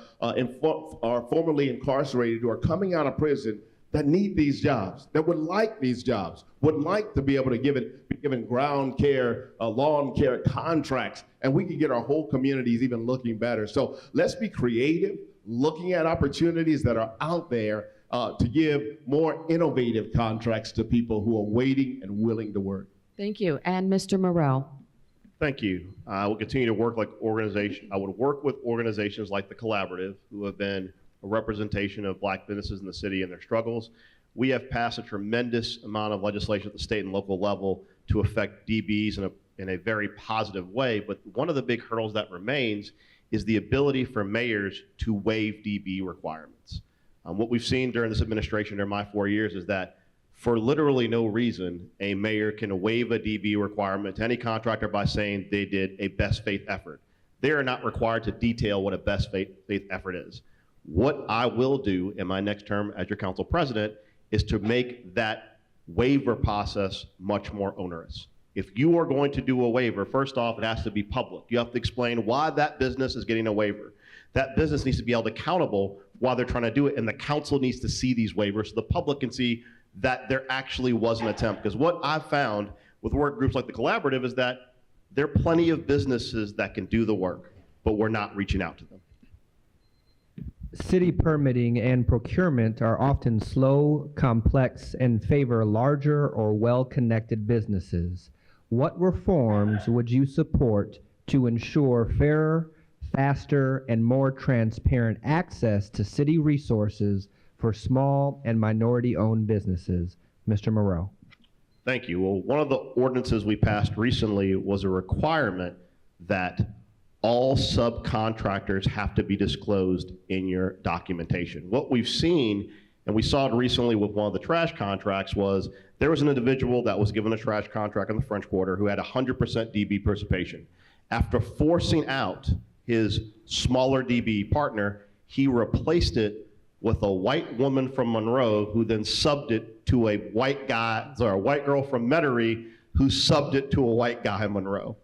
formerly incarcerated who are coming out of prison that need these jobs, that would like these jobs, would like to be able to be given ground care, lawn care contracts, and we can get our whole communities even looking better. So let's be creative, looking at opportunities that are out there to give more innovative contracts to people who are waiting and willing to work. Thank you. And Mr. Morrell? Thank you. I will continue to work like organization. I would work with organizations like the Collaborative, who have been a representation of black businesses in the city and their struggles. We have passed a tremendous amount of legislation at the state and local level to affect DBs in a very positive way, but one of the big hurdles that remains is the ability for mayors to waive DB requirements. What we've seen during this administration, during my 4 years, is that for literally no reason, a mayor can waive a DB requirement to any contractor by saying they did a best faith effort. They are not required to detail what a best faith effort is. What I will do in my next term as your council president is to make that waiver process much more onerous. If you are going to do a waiver, first off, it has to be public. You have to explain why that business is getting a waiver. That business needs to be held accountable while they're trying to do it, and the council needs to see these waivers so the public can see that there actually was an attempt. Because what I've found with work groups like the Collaborative is that there are plenty of businesses that can do the work, but we're not reaching out to them. City permitting and procurement are often slow, complex, and favor larger or well-connected businesses. What reforms would you support to ensure fairer, faster, and more transparent access to city resources for small and minority-owned businesses? Mr. Moreau. Thank you. Well, one of the ordinances we passed recently was a requirement that all subcontractors have to be disclosed in your documentation. What we've seen, and we saw it recently with one of the trash contracts, was there was an individual that was given a trash contract in the French Quarter who had 100% DB participation. After forcing out his smaller DB partner, he replaced it with a white woman from Monroe who then subbed it to a white girl from Metairie who subbed it to a white guy in Monroe.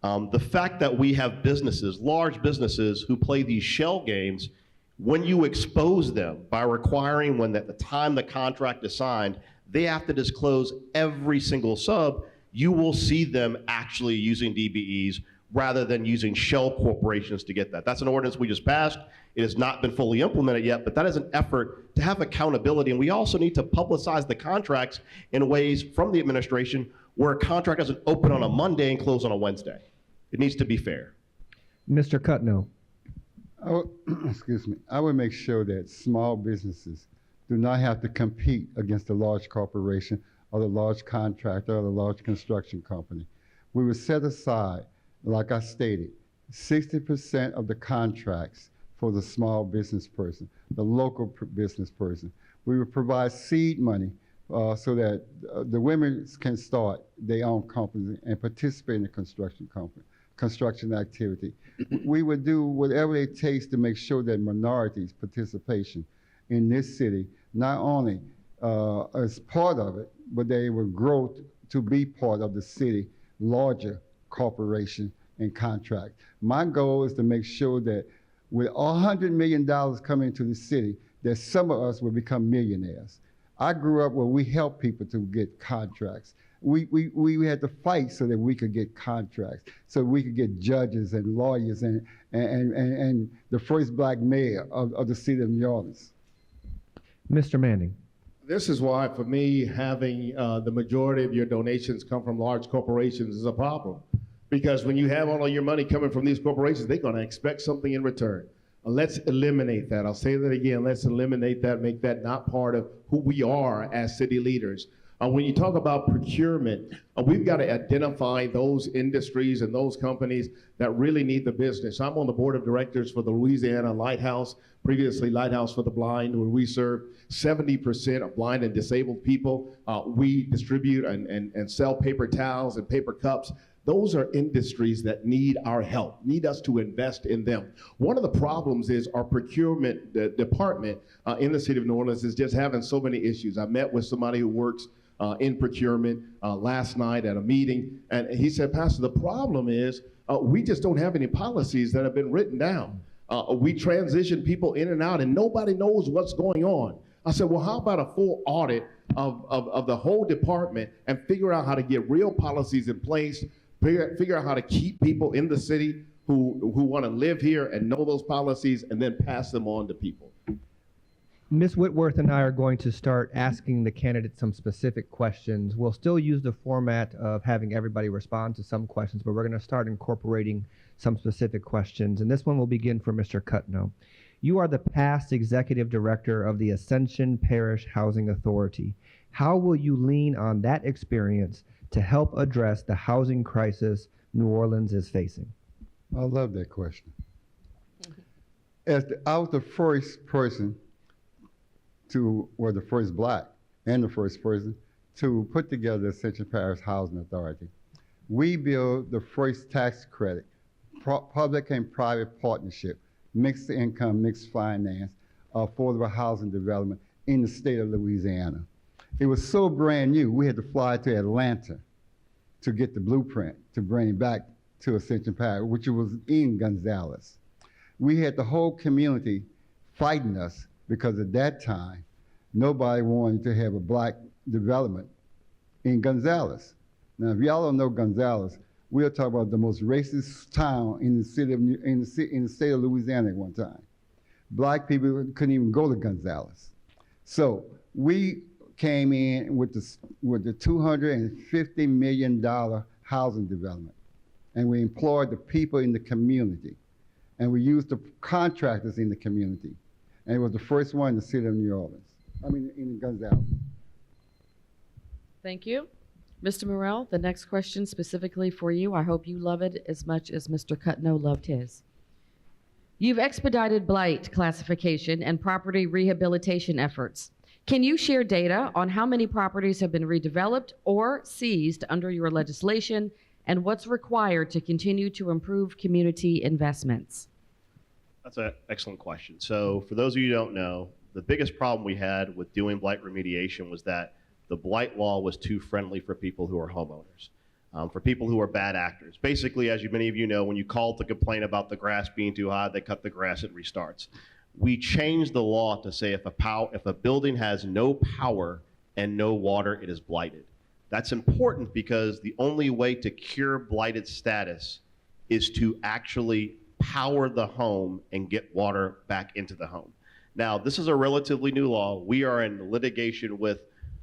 The fact that we have businesses, large businesses, who play these shell games, when you expose them by requiring when at the time the contract is signed, they have to disclose every single sub, you will see them actually using DBEs rather than using shell corporations to get that. That's an ordinance we just passed. It has not been fully implemented yet, but that is an effort to have accountability. And we also need to publicize the contracts in ways from the administration where a contract doesn't open on a Monday and close on a Wednesday. It needs to be fair. Mr. Cutno. Excuse me. I would make sure that small businesses do not have to compete against the large corporation or the large contractor or the large construction company. We would set aside, like I stated, 60% of the contracts for the small business person, the local business person. We would provide seed money so that the women can start their own companies and participate in the construction company. construction activity. We would do whatever it takes to make sure that minorities' participation in this city not only as part of it, but they would grow to be part of the city, larger corporation and contract. My goal is to make sure that with $100 million coming into the city, that some of us will become millionaires. I grew up where we helped people to get contracts. We had to fight so that we could get contracts, so we could get judges and lawyers and the first black mayor of the city of New Orleans. Mr. Manning. This is why, for me, having the majority of your donations come from large corporations is a problem. Because when you have all of your money coming from these corporations, they're going to expect something in return. Let's eliminate that. I'll say that again. Let's eliminate that, make that not part of who we are as city leaders. When you talk about procurement, we've got to identify those industries and those companies that really need the business. I'm on the board of directors for the Louisiana Lighthouse, previously Lighthouse for the Blind, where we serve 70% of blind and disabled people. We distribute and sell paper towels and paper cups. Those are industries that need our help, need us to invest in them. One of the problems is our procurement department in the city of New Orleans is just having so many issues. I met with somebody who works in procurement last night at a meeting, and he said, Pastor, the problem is we just don't have any policies that have been written down. We transition people in and out, and nobody knows what's going on. I said, well, how about a full audit of the whole department and figure out how to get real policies in place, figure out how to keep people in the city who want to live here and know those policies, and then pass them on to people. Ms. Whitworth and I are going to start asking the candidates some specific questions. We'll still use the format of having everybody respond to some questions, but we're going to start incorporating some specific questions. And this one will begin for Mr. Cutno. You are the past executive director of the Ascension Parish Housing Authority. How will you lean on that experience to help address the housing crisis New Orleans is facing? I love that question. I was the first person the first black and the first person to put together the Ascension Parish Housing Authority. We built the first tax credit, public and private partnership, mixed income, mixed finance, affordable housing development in the state of Louisiana. It was so brand new, we had to fly to Atlanta to get the blueprint to bring it back to Ascension Parish, which was in Gonzales. We had the whole community fighting us because at that time, nobody wanted to have a black development in Gonzales. Now, if y'all don't know Gonzales, we'll talk about the most racist town in the city of in the state of Louisiana at one time. Black people couldn't even go to Gonzales. So we came in with the $250 million housing development, and we employed the people in the community, and we used the contractors in the community. And it was the first one in the city of New Orleans. In Gonzales. Thank you. Mr. Morrell, the next question specifically for you. I hope you love it as much as Mr. Cutno loved his. You've expedited blight classification and property rehabilitation efforts. Can you share data on how many properties have been redeveloped or seized under your legislation, and what's required to continue to improve community investments? That's an excellent question. So for those of you who don't know, the biggest problem we had with doing blight remediation was that the blight law was too friendly for people who are homeowners, for people who are bad actors. Basically, as many of you know, when you call to complain about the grass being too high, they cut the grass, it restarts. We changed the law to say if a building has no power and no water, it is blighted. That's important because the only way to cure blighted status is to actually power the home and get water back into the home. Now, this is a relatively new law. We are in litigation with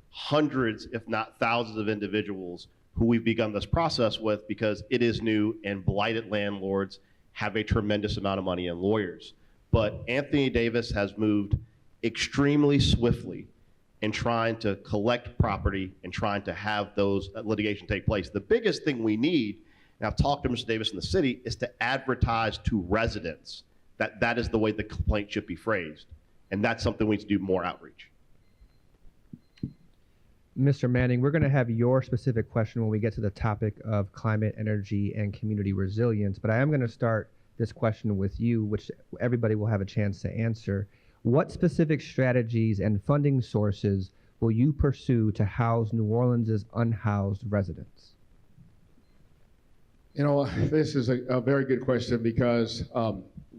hundreds, if not thousands of individuals who we've begun this process with because it is new and blighted landlords have a tremendous amount of money and lawyers. But Anthony Davis has moved extremely swiftly in trying to collect property and trying to have those litigation take place. The biggest thing we need, and I've talked to Mr. Davis in the city, is to advertise to residents that is the way the complaint should be phrased. And that's something we need to do more outreach. Mr. Manning, we're going to have your specific question when we get to the topic of climate, energy, and community resilience, but I am going to start this question with you, which everybody will have a chance to answer. What specific strategies and funding sources will you pursue to house New Orleans' unhoused residents? You know, this is a very good question because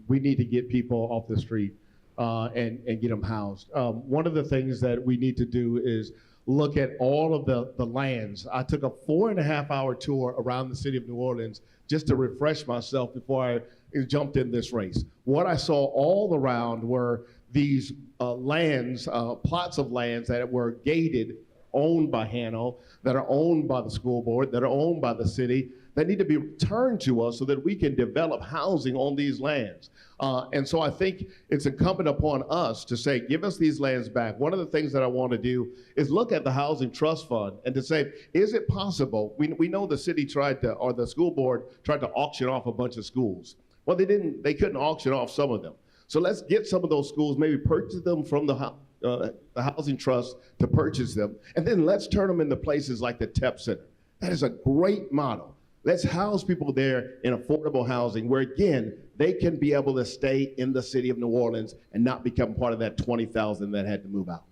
we need to get people off the street and get them housed. One of the things that we need to do is look at all of the lands. I took a 4.5-hour tour around the city of New Orleans just to refresh myself before I jumped in this race. What I saw all around were these lands, plots of lands that were gated, owned by Hano, that are owned by the school board, that are owned by the city, that need to be returned to us so that we can develop housing on these lands. And so I think it's incumbent upon us to say, give us these lands back. One of the things that I want to do is look at the Housing Trust Fund and to say, is it possible? We know the city tried to, or the school board tried to auction off a bunch of schools. Well, they couldn't auction off some of them. So let's get some of those schools, maybe purchase them from the Housing Trust to purchase them, and then let's turn them into places like the TEP Center. That is a great model. Let's house people there in affordable housing where, again, they can be able to stay in the city of New Orleans and not become part of that 20,000 that had to move out.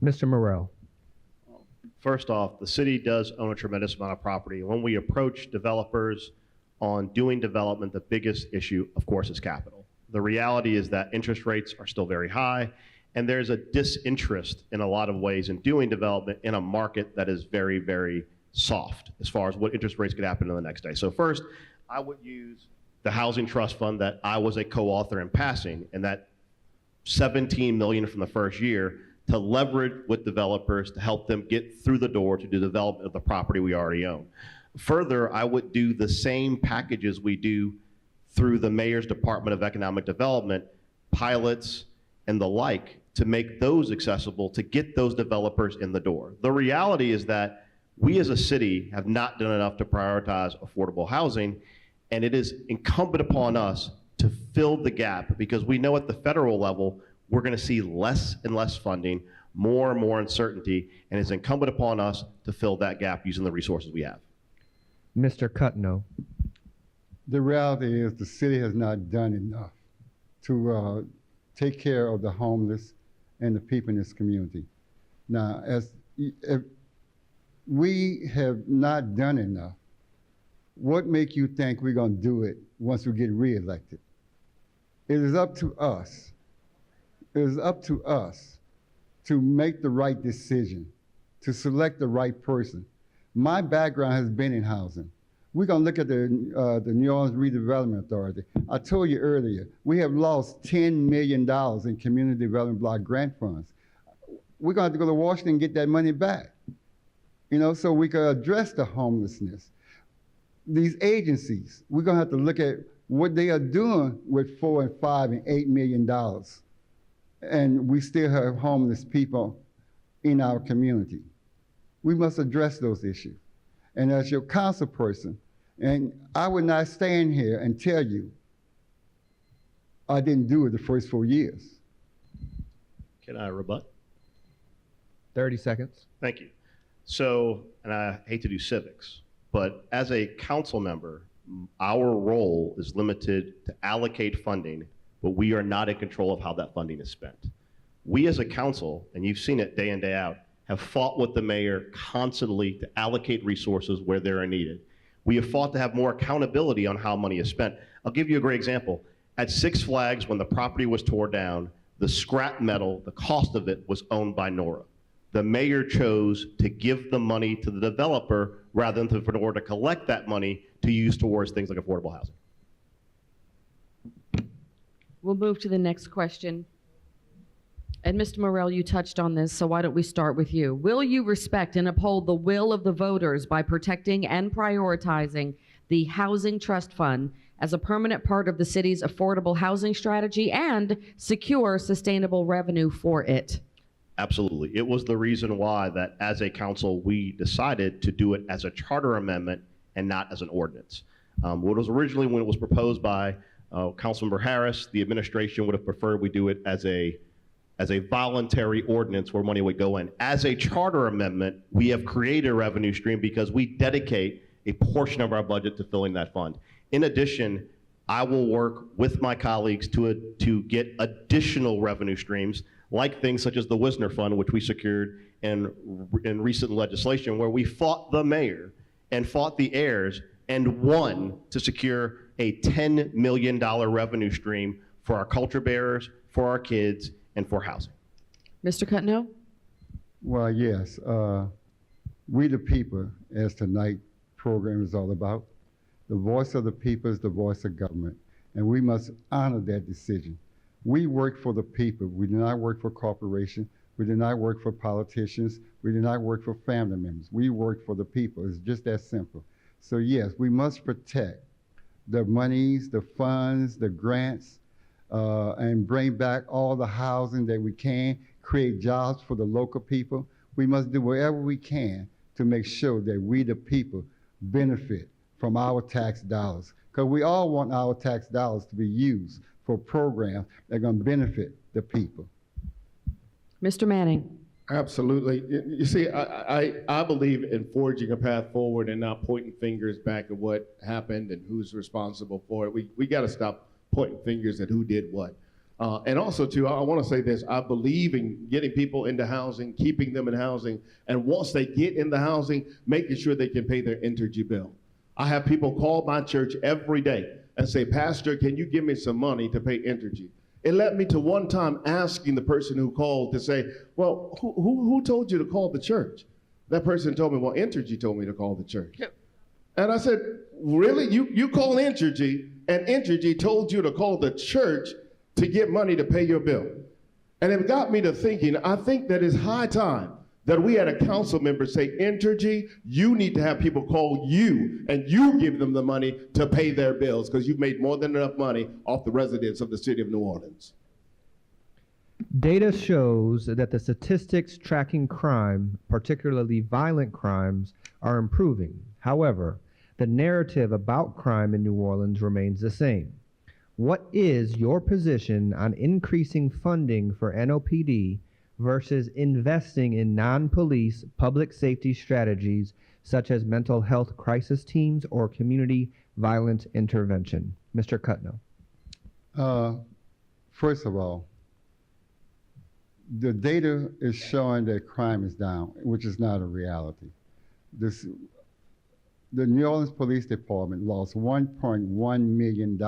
Mr. Morrell. First off, the city does own a tremendous amount of property. When we approach developers on doing development, the biggest issue, of course, is capital. The reality is that interest rates are still very high, and there's a disinterest in a lot of ways in doing development in a market that is very, very soft as far as what interest rates could happen in the next day. So first, I would use the Housing Trust Fund that I was a co-author in passing, and that $17 million from the first year to leverage with developers to help them get through the door to do development of the property we already own. Further, I would do the same packages we do through the Mayor's Department of Economic Development, pilots, and the like, to make those accessible, to get those developers in the door. The reality is that we as a city have not done enough to prioritize affordable housing, and it is incumbent upon us to fill the gap, because we know at the federal level, we're going to see less and less funding, more and more uncertainty, and it's incumbent upon us to fill that gap using the resources we have. Mr. Cutno. The reality is the city has not done enough to take care of the homeless and the people in this community. Now, if we have not done enough, what make you think we're going to do it once we get reelected? It is up to us. It is up to us to make the right decision, to select the right person. My background has been in housing. We're going to look at the New Orleans Redevelopment Authority. I told you earlier, we have lost $10 million in community development block grant funds. We're going to have to go to Washington and get that money back, so we can address the homelessness. These agencies, we're going to have to look at what they are doing with $4 and $5 and $8 million. And we still have homeless people in our community. We must address those issues. And as your council person, and I would not stand here and tell you I didn't do it the first 4 years. Can I rebut? 30 seconds. Thank you. So, and I hate to do civics, but as a council member, our role is limited to allocate funding, but we are not in control of how that funding is spent. We as a council, and you've seen it day in, day out, have fought with the mayor constantly to allocate resources where they are needed. We have fought to have more accountability on how money is spent. I'll give you a great example. At Six Flags, when the property was torn down, the scrap metal, the cost of it was owned by NOLA. The mayor chose to give the money to the developer rather than in order to collect that money to use towards things like affordable housing. We'll move to the next question. And Mr. Morrell, you touched on this, so why don't we start with you? Will you respect and uphold the will of the voters by protecting and prioritizing the Housing Trust Fund as a permanent part of the city's affordable housing strategy and secure sustainable revenue for it? Absolutely. It was the reason why that as a council, we decided to do it as a charter amendment and not as an ordinance. What was originally, when it was proposed by Councilmember Harris, the administration would have preferred we do it as as a voluntary ordinance where money would go in. As a charter amendment, we have created a revenue stream because we dedicate a portion of our budget to filling that fund. In addition, I will work with my colleagues to get additional revenue streams, like things such as the Wisner Fund, which we secured in recent legislation, where we fought the mayor and fought the heirs and won to secure a $10 million revenue stream for our culture bearers, for our kids, and for housing. Mr. Cutno? Well, yes. We the people, as tonight's program is all about, the voice of the people is the voice of government, and we must honor that decision. We work for the people. We do not work for corporations. We do not work for politicians. We do not work for family members. We work for the people. It's just that simple. So yes, we must protect the monies, the funds, the grants, and bring back all the housing that we can, create jobs for the local people. We must do whatever we can to make sure that we, the people, benefit from our tax dollars. Because we all want our tax dollars to be used for programs that are going to benefit the people. Mr. Manning? Absolutely. You see, I believe in forging a path forward and not pointing fingers back at what happened and who's responsible for it. We got to stop pointing fingers at who did what. And also, too, I want to say this. I believe in getting people into housing, keeping them in housing, and once they get in the housing, making sure they can pay their energy bill. I have people call my church every day and say, Pastor, can you give me some money to pay energy? It led me to one time asking the person who called to say, well, who told you to call the church? That person told me, well, Entergy told me to call the church. Yep. And I said, really? You call Entergy, and Entergy told you to call the church to get money to pay your bill? And it got me to thinking, I think that it's high time that we had a council member say, Entergy, you need to have people call you, and you give them the money to pay their bills, because you've made more than enough money off the residents of the city of New Orleans. Data shows that the statistics tracking crime, particularly violent crimes, are improving. However, the narrative about crime in New Orleans remains the same. What is your position on increasing funding for NOPD versus investing in non-police public safety strategies such as mental health crisis teams or community violence intervention? Mr. Cutno. First of all, the data is showing that crime is down, which is not a reality. The New Orleans Police Department lost $1.1 million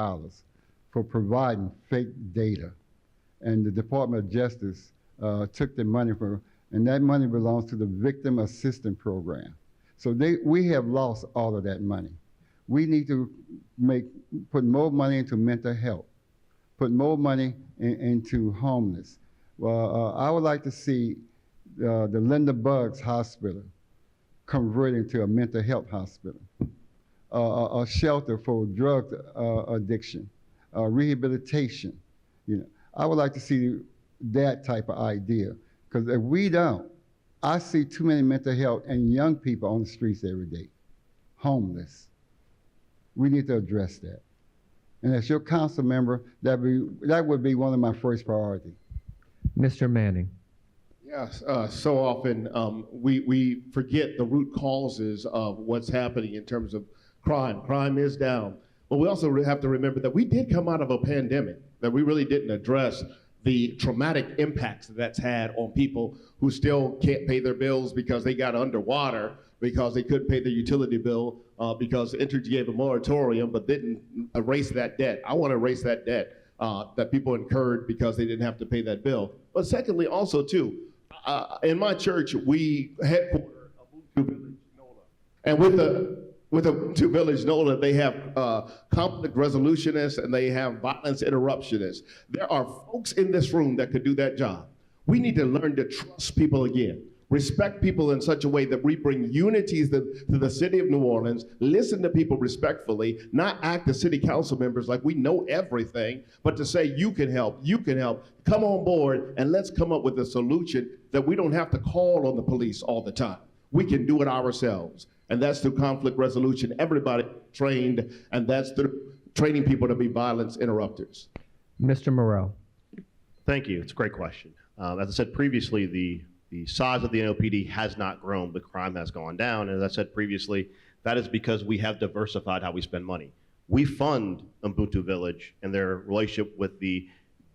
for providing fake data. And the Department of Justice took the money and that money belongs to the Victim Assistance Program. So we have lost all of that money. We need to put more money into mental health, put more money into homeless. Well, I would like to see the Linda Buggs Hospital converted into a mental health hospital, a shelter for drug addiction, rehabilitation. I would like to see that type of idea, because if we don't, I see too many mental health and young people on the streets every day, homeless. We need to address that. And as your council member, that would be one of my first priorities. Mr. Manning. Yes, so often we forget the root causes of what's happening in terms of crime. Crime is down. But we also have to remember that we did come out of a pandemic, that we really didn't address the traumatic impacts that's had on people who still can't pay their bills because they got underwater, because they couldn't pay their utility bill, because Entergy gave a moratorium but didn't erase that debt. I want to erase that debt that people incurred because they didn't have to pay that bill. But secondly, also too, in my church, we headquartered a village, NOLA. And with the Ubuntu Village NOLA, they have conflict resolutionists and they have violence interruptionists. There are folks in this room that could do that job. We need to learn to trust people again, respect people in such a way that we bring unity to the city of New Orleans, listen to people respectfully, not act as city council members like we know everything, but to say, you can help, come on board, and let's come up with a solution that we don't have to call on the police all the time. We can do it ourselves. And that's through conflict resolution. Everybody trained, and that's through training people to be violence interrupters. Mr. Morrell. Thank you. It's a great question. As I said previously, the size of the NOPD has not grown, but crime has gone down. And as I said previously, that is because we have diversified how we spend money. We fund Ubuntu Village and their relationship with the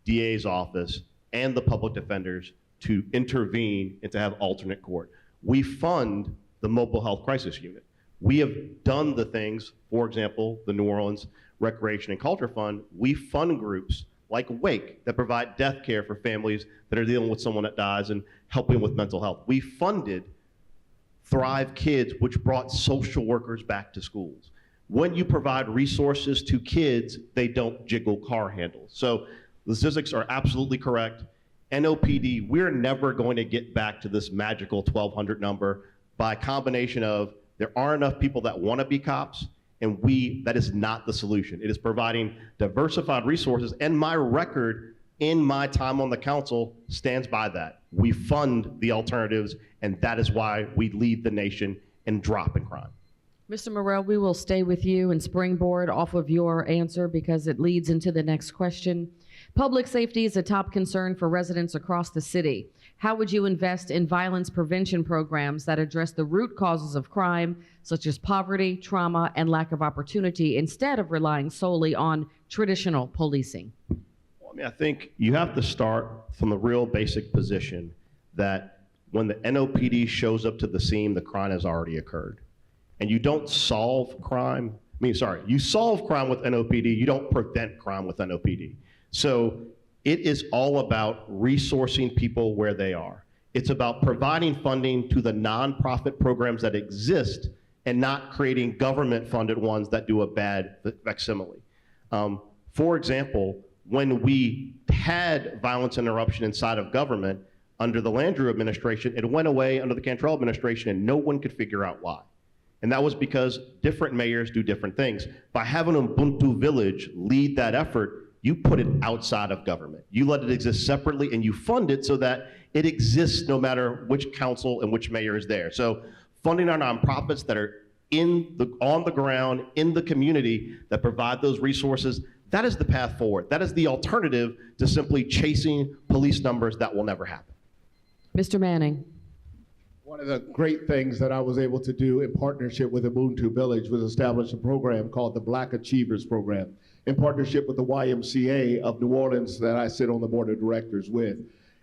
DA's office and the public defenders to intervene and to have alternate court. We fund the mobile health crisis unit. We have done the things, for example, the New Orleans Recreation and Culture Fund. We fund groups like Wake that provide death care for families that are dealing with someone that dies and helping with mental health. We funded Thrive Kids, which brought social workers back to schools. When you provide resources to kids, they don't jiggle car handles. So the statistics are absolutely correct. NOPD, we're never going to get back to this magical 1,200 number by a combination of there aren't enough people that want to be cops, and that is not the solution. It is providing diversified resources, and my record in my time on the council stands by that. We fund the alternatives, and that is why we lead the nation in dropping crime. Mr. Morrell, we will stay with you and springboard off of your answer because it leads into the next question. Public safety is a top concern for residents across the city. How would you invest in violence prevention programs that address the root causes of crime, such as poverty, trauma, and lack of opportunity, instead of relying solely on traditional policing? Well, I think you have to start from the real basic position that when the NOPD shows up to the scene, the crime has already occurred. And you don't solve crime. You solve crime with NOPD, you don't prevent crime with NOPD. So it is all about resourcing people where they are. It's about providing funding to the nonprofit programs that exist and not creating government-funded ones that do a bad facsimile. For example, when we had violence interruption inside of government under the Landrieu administration, it went away under the Cantrell administration and no one could figure out why. And that was because different mayors do different things. By having Ubuntu Village lead that effort, you put it outside of government. You let it exist separately and you fund it so that it exists no matter which council and which mayor is there. So funding our nonprofits that are on the ground, in the community, that provide those resources, that is the path forward. That is the alternative to simply chasing police numbers that will never happen. Mr. Manning. One of the great things that I was able to do in partnership with Ubuntu Village was establish a program called the Black Achievers Program in partnership with the YMCA of New Orleans that I sit on the board of directors with.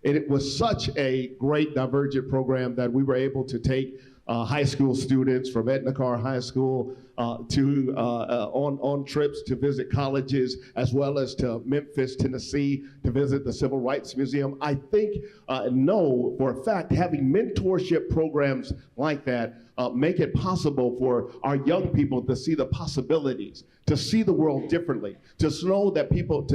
And it was such a great divergent program that we were able to take high school students from Etnacar High School on trips to visit colleges, as well as to Memphis, Tennessee, to visit the Civil Rights Museum. I think, know for a fact, having mentorship programs like that make it possible for our young people to see the possibilities, to see the world differently, to know that people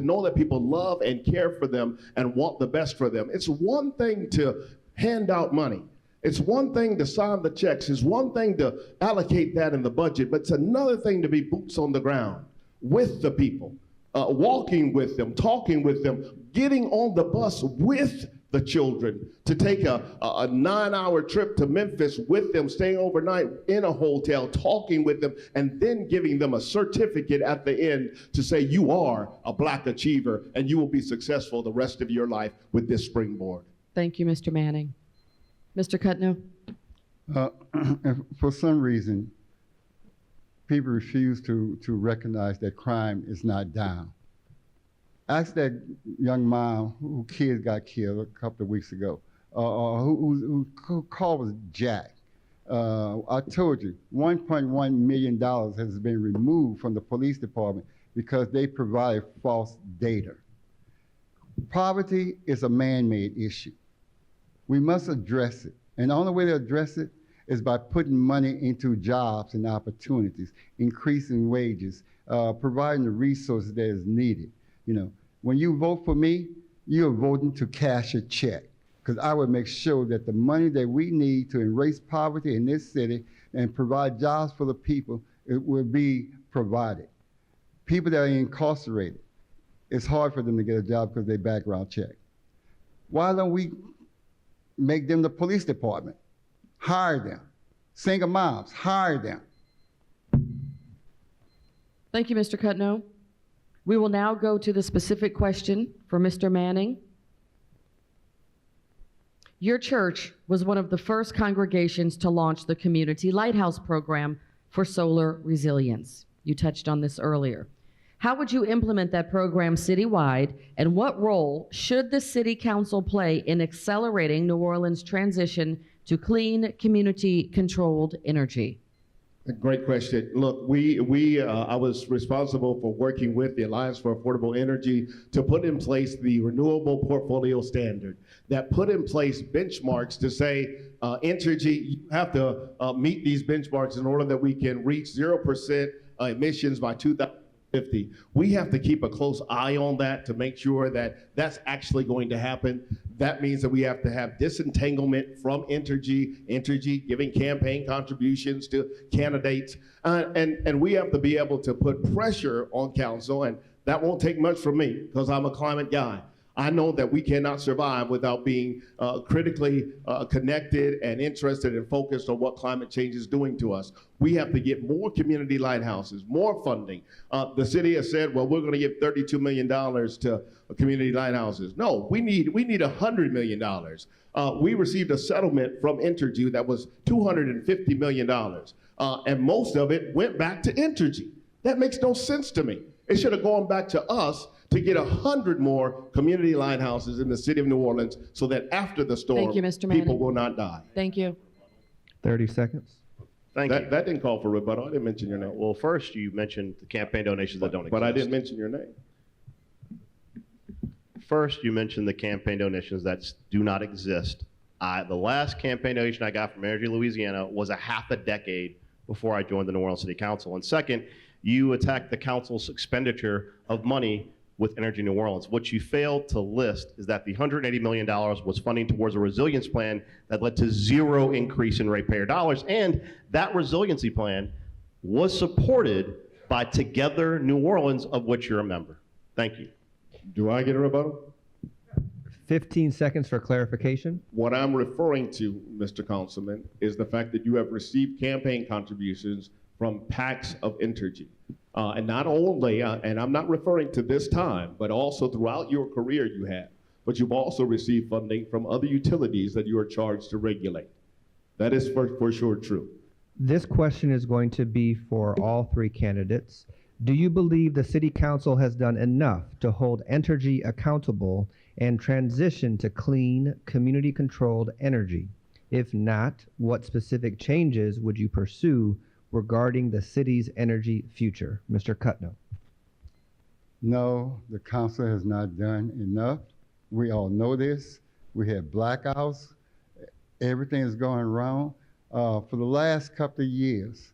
love and care for them and want the best for them. It's one thing to hand out money. It's one thing to sign the checks. It's one thing to allocate that in the budget, but it's another thing to be boots on the ground with the people, walking with them, talking with them, getting on the bus with the children, to take a 9-hour trip to Memphis with them, staying overnight in a hotel, talking with them, and then giving them a certificate at the end to say you are a Black achiever and you will be successful the rest of your life with this springboard. Thank you, Mr. Manning. Mr. Cutno. For some reason, people refuse to recognize that crime is not down. Ask that young mom whose kids got killed a couple of weeks ago, whose car was jacked. I told you, $1.1 million has been removed from the police department because they provided false data. Poverty is a man-made issue. We must address it. And the only way to address it is by putting money into jobs and opportunities, increasing wages, providing the resources that is needed. You know, when you vote for me, you're voting to cash a check, because I would make sure that the money that we need to erase poverty in this city and provide jobs for the people, it will be provided. People that are incarcerated, it's hard for them to get a job because they background check. Why don't we make them the police department? Hire them. Single moms, hire them. Thank you, Mr. Cutno. We will now go to the specific question for Mr. Manning. Your church was one of the first congregations to launch the Community Lighthouse Program for solar resilience. You touched on this earlier. How would you implement that program citywide, and what role should the City Council play in accelerating New Orleans' transition to clean, community-controlled energy? A great question. Look, I was responsible for working with the Alliance for Affordable Energy to put in place the Renewable Portfolio Standard that put in place benchmarks to say, Entergy, you have to meet these benchmarks in order that we can reach 0% emissions by 2050. We have to keep a close eye on that to make sure that that's actually going to happen. That means that we have to have disentanglement from Entergy giving campaign contributions to candidates, and we have to be able to put pressure on council, and that won't take much from me because I'm a climate guy. I know that we cannot survive without being critically connected and interested and focused on what climate change is doing to us. We have to get more community lighthouses, more funding. The city has said, well, we're going to give $32 million to community lighthouses. No, we need $100 million. We received a settlement from Entergy that was $250 million, and most of it went back to Entergy. That makes no sense to me. It should have gone back to us to get 100 more community lighthouses in the city of New Orleans so that after the storm, Thank you, Mr. Manning. people will not die. Thank you. 30 seconds. Thank you. That didn't call for rebuttal. I didn't mention your name. Well, first you mentioned the campaign donations that don't exist. But I didn't mention your name. First, you mentioned the campaign donations that do not exist. The last campaign donation I got from Energy Louisiana was a half a decade before I joined the New Orleans City Council. And second, you attacked the council's expenditure of money with Energy New Orleans. What you failed to list is that the $180 million was funding towards a resilience plan that led to zero increase in ratepayer dollars, and that resiliency plan was supported by Together New Orleans, of which you're a member. Thank you. Do I get a rebuttal? 15 seconds for clarification. What I'm referring to, Mr. Councilman, is the fact that you have received campaign contributions from PACs of Entergy. And not only, and I'm not referring to this time, but also throughout your career you have, but you've also received funding from other utilities that you are charged to regulate. That is for sure true. This question is going to be for all three candidates. Do you believe the City Council has done enough to hold Entergy accountable and transition to clean, community-controlled energy? If not, what specific changes would you pursue regarding the city's energy future? Mr. Cutno. No, the council has not done enough. We all know this. We have blackouts. Everything is going wrong. For the last couple of years,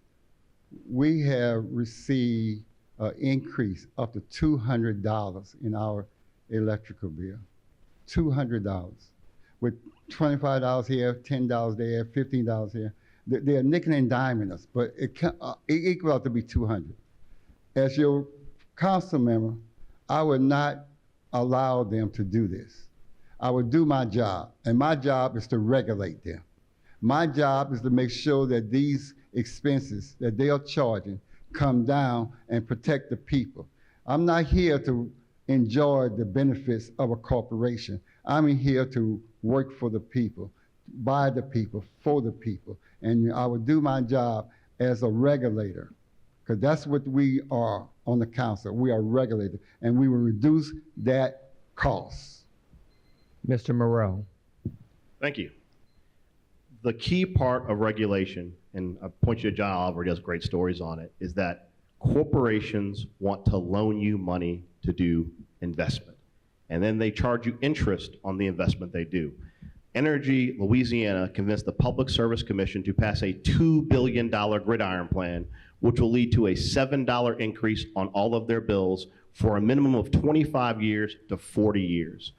we have received an increase up to $200 in our electrical bill. $200. With $25 here, $10 there, $15 here. They're nickel and diming us, but it equals out to be $200. As your council member, I would not allow them to do this. I would do my job, and my job is to regulate them. My job is to make sure that these expenses that they are charging come down and protect the people. I'm not here to enjoy the benefits of a corporation. I'm here to work for the people, by the people, for the people. And I would do my job as a regulator, because that's what we are on the council. We are regulators, and we will reduce that cost. Mr. Moreau. Thank you. The key part of regulation, and I point you to John Oliver, he has great stories on it, is that corporations want to loan you money to do investment. And then they charge you interest on the investment they do. Energy Louisiana convinced the Public Service Commission to pass a $2 billion gridiron plan, which will lead to a $7 increase on all of their bills for a minimum of 25 years to 40 years.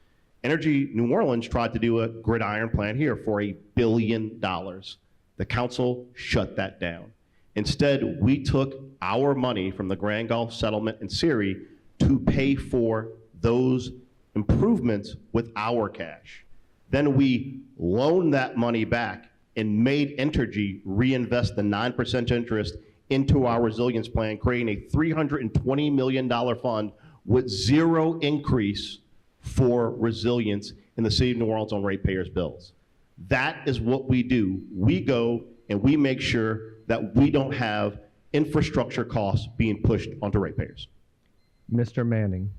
Energy New Orleans tried to do a gridiron plan here for $1 billion. The council shut that down. Instead, we took our money from the Grand Gulf settlement in Syria to pay for those improvements with our cash. Then we loaned that money back and made Entergy reinvest the 9% interest into our resilience plan, creating a $320 million fund with zero increase for resilience in the city of New Orleans on ratepayers' bills. That is what we do. We go and we make sure that we don't have infrastructure costs being pushed onto ratepayers. Mr. Manning.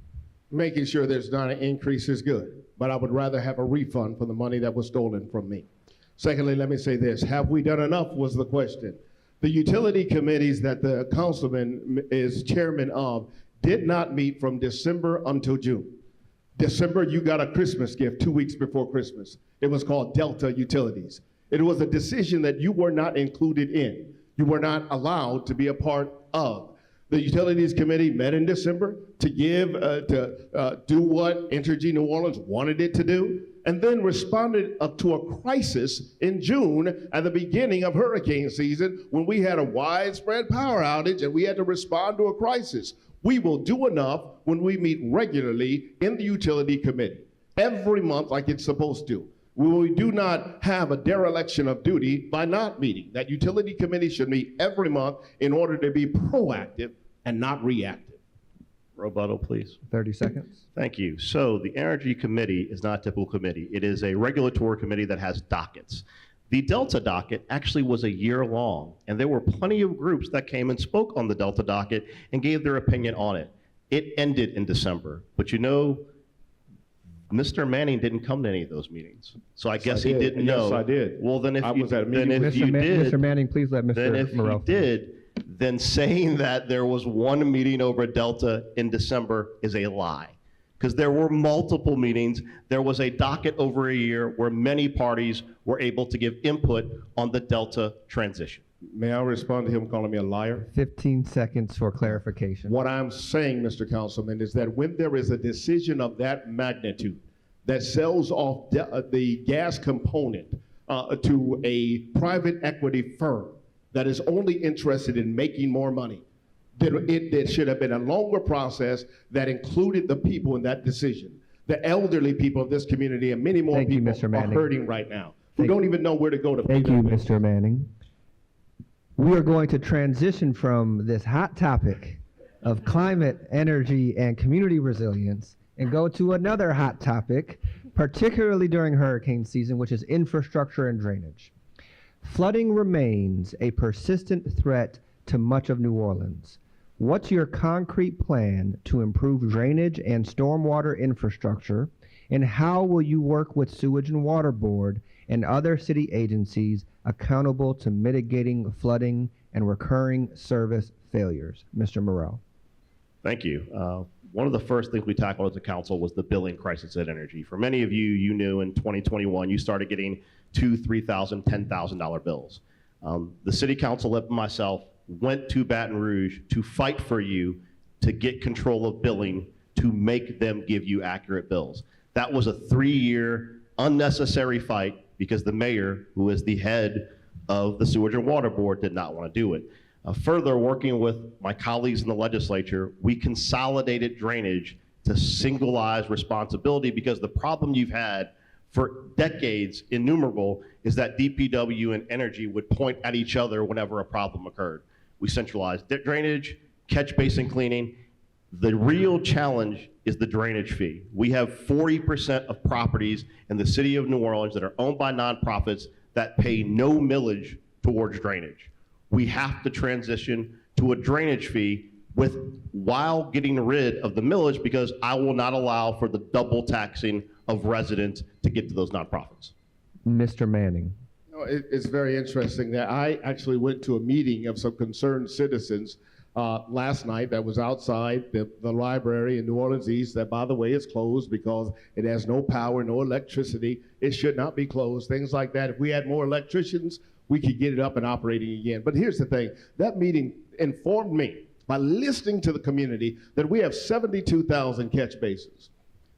Making sure there's not an increase is good, but I would rather have a refund for the money that was stolen from me. Secondly, let me say this. Have we done enough was the question. The utility committees that the councilman is chairman of did not meet from December until June. December, you got a Christmas gift 2 weeks before Christmas. It was called Delta Utilities. It was a decision that you were not included in. You were not allowed to be a part of. The Utilities Committee met in December to do what Entergy New Orleans wanted it to do, and then responded up to a crisis in June at the beginning of hurricane season when we had a widespread power outage and we had to respond to a crisis. We will do enough when we meet regularly in the Utility Committee, every month like it's supposed to. We do not have a dereliction of duty by not meeting. That Utility Committee should meet every month in order to be proactive and not reactive. Rebuttal, please. 30 seconds. Thank you. So the Energy Committee is not a typical committee. It is a regulatory committee that has dockets. The Delta docket actually was a year long, and there were plenty of groups that came and spoke on the Delta docket and gave their opinion on it. It ended in December, but you know, Mr. Manning didn't come to any of those meetings, so I guess he didn't know. Yes, I did. Well, then if I you, was at a then meeting if with you did, Mr. Manning, please let then Mr. if Morrell. you did, then saying that there was one meeting over Delta in December is a lie. Because there were multiple meetings. There was a docket over a year where many parties were able to give input on the Delta transition. May I respond to him calling me a liar? 15 seconds for clarification. What I'm saying, Mr. Councilman, is that when there is a decision of that magnitude that sells off the gas component to a private equity firm that is only interested in making more money, it should have been a longer process that included the people in that decision. The elderly people of this community and many more Thank you, people Mr. are Manning. hurting right now who don't even know where to go to pay Thank their you, bills. Mr. Manning. We are going to transition from this hot topic of climate, energy, and community resilience and go to another hot topic, particularly during hurricane season, which is infrastructure and drainage. Flooding remains a persistent threat to much of New Orleans. What's your concrete plan to improve drainage and stormwater infrastructure, and how will you work with Sewage and Water Board and other city agencies accountable to mitigating flooding and recurring service failures? Mr. Morrell. Thank you. One of the first things we tackled as a council was the billing crisis at Energy. For many of you, you knew in 2021, you started getting $2,000, $3,000, $10,000 bills. The city council and myself went to Baton Rouge to fight for you to get control of billing to make them give you accurate bills. That was a 3-year unnecessary fight because the mayor, who is the head of the Sewage and Water Board, did not want to do it. Further, working with my colleagues in the legislature, we consolidated drainage to singleize responsibility because the problem you've had for decades, innumerable, is that DPW and Energy would point at each other whenever a problem occurred. We centralized drainage, catch basin cleaning. The real challenge is the drainage fee. We have 40% of properties in the city of New Orleans that are owned by nonprofits that pay no millage towards drainage. We have to transition to a drainage fee while getting rid of the millage, because I will not allow for the double taxing of residents to get to those nonprofits. Mr. Manning. It's very interesting that I actually went to a meeting of some concerned citizens last night that was outside the library in New Orleans East, that, by the way, is closed because it has no power, no electricity. It should not be closed, things like that. If we had more electricians, we could get it up and operating again. But here's the thing. That meeting informed me, by listening to the community, that we have 72,000 catch basins.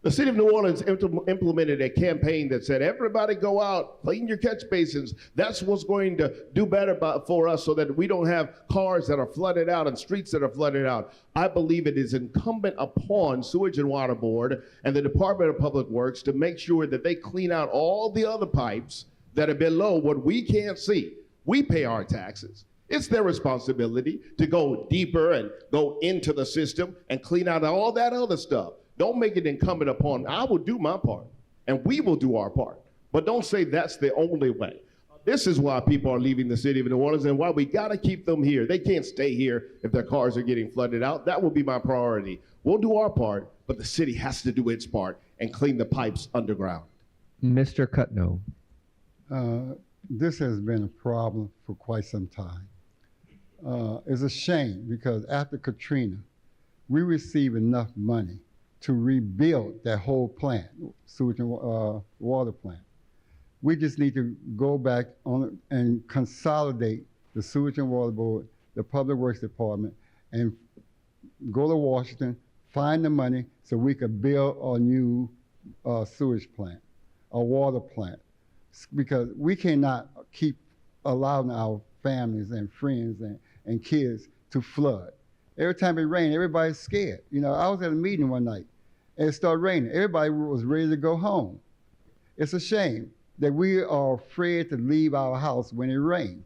The city of New Orleans implemented a campaign that said, everybody go out, clean your catch basins. That's what's going to do better for us so that we don't have cars that are flooded out and streets that are flooded out. I believe it is incumbent upon Sewage and Water Board and the Department of Public Works to make sure that they clean out all the other pipes that are below what we can't see. We pay our taxes. It's their responsibility to go deeper and go into the system and clean out all that other stuff. Don't make it incumbent upon, I will do my part, and we will do our part. But don't say that's the only way. This is why people are leaving the city of New Orleans and why we got to keep them here. They can't stay here if their cars are getting flooded out. That will be my priority. We'll do our part, but the city has to do its part and clean the pipes underground. Mr. Cutno. This has been a problem for quite some time. It's a shame because after Katrina, we received enough money to rebuild that whole plant, sewage and water plant. We just need to go back on and consolidate the Sewage and Water Board, the Public Works Department, and go to Washington, find the money so we could build a new sewage plant, a water plant. Because we cannot keep allowing our families and friends and kids to flood. Every time it rains, everybody's scared. You know, I was at a meeting one night and it started raining. Everybody was ready to go home. It's a shame that we are afraid to leave our house when it rains.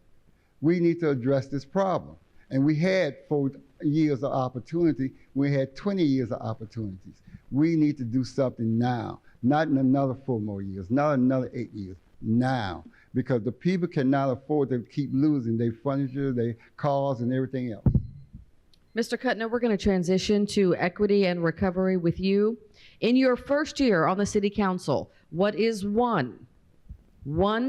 We need to address this problem. And we had 4 years of opportunity. We had 20 years of opportunities. We need to do something now, not in another 4 more years, not another 8 years, now. Because the people cannot afford to keep losing their furniture, their cars, and everything else. Mr. Cutno, we're going to transition to equity and recovery with you. In your first year on the City Council, what is one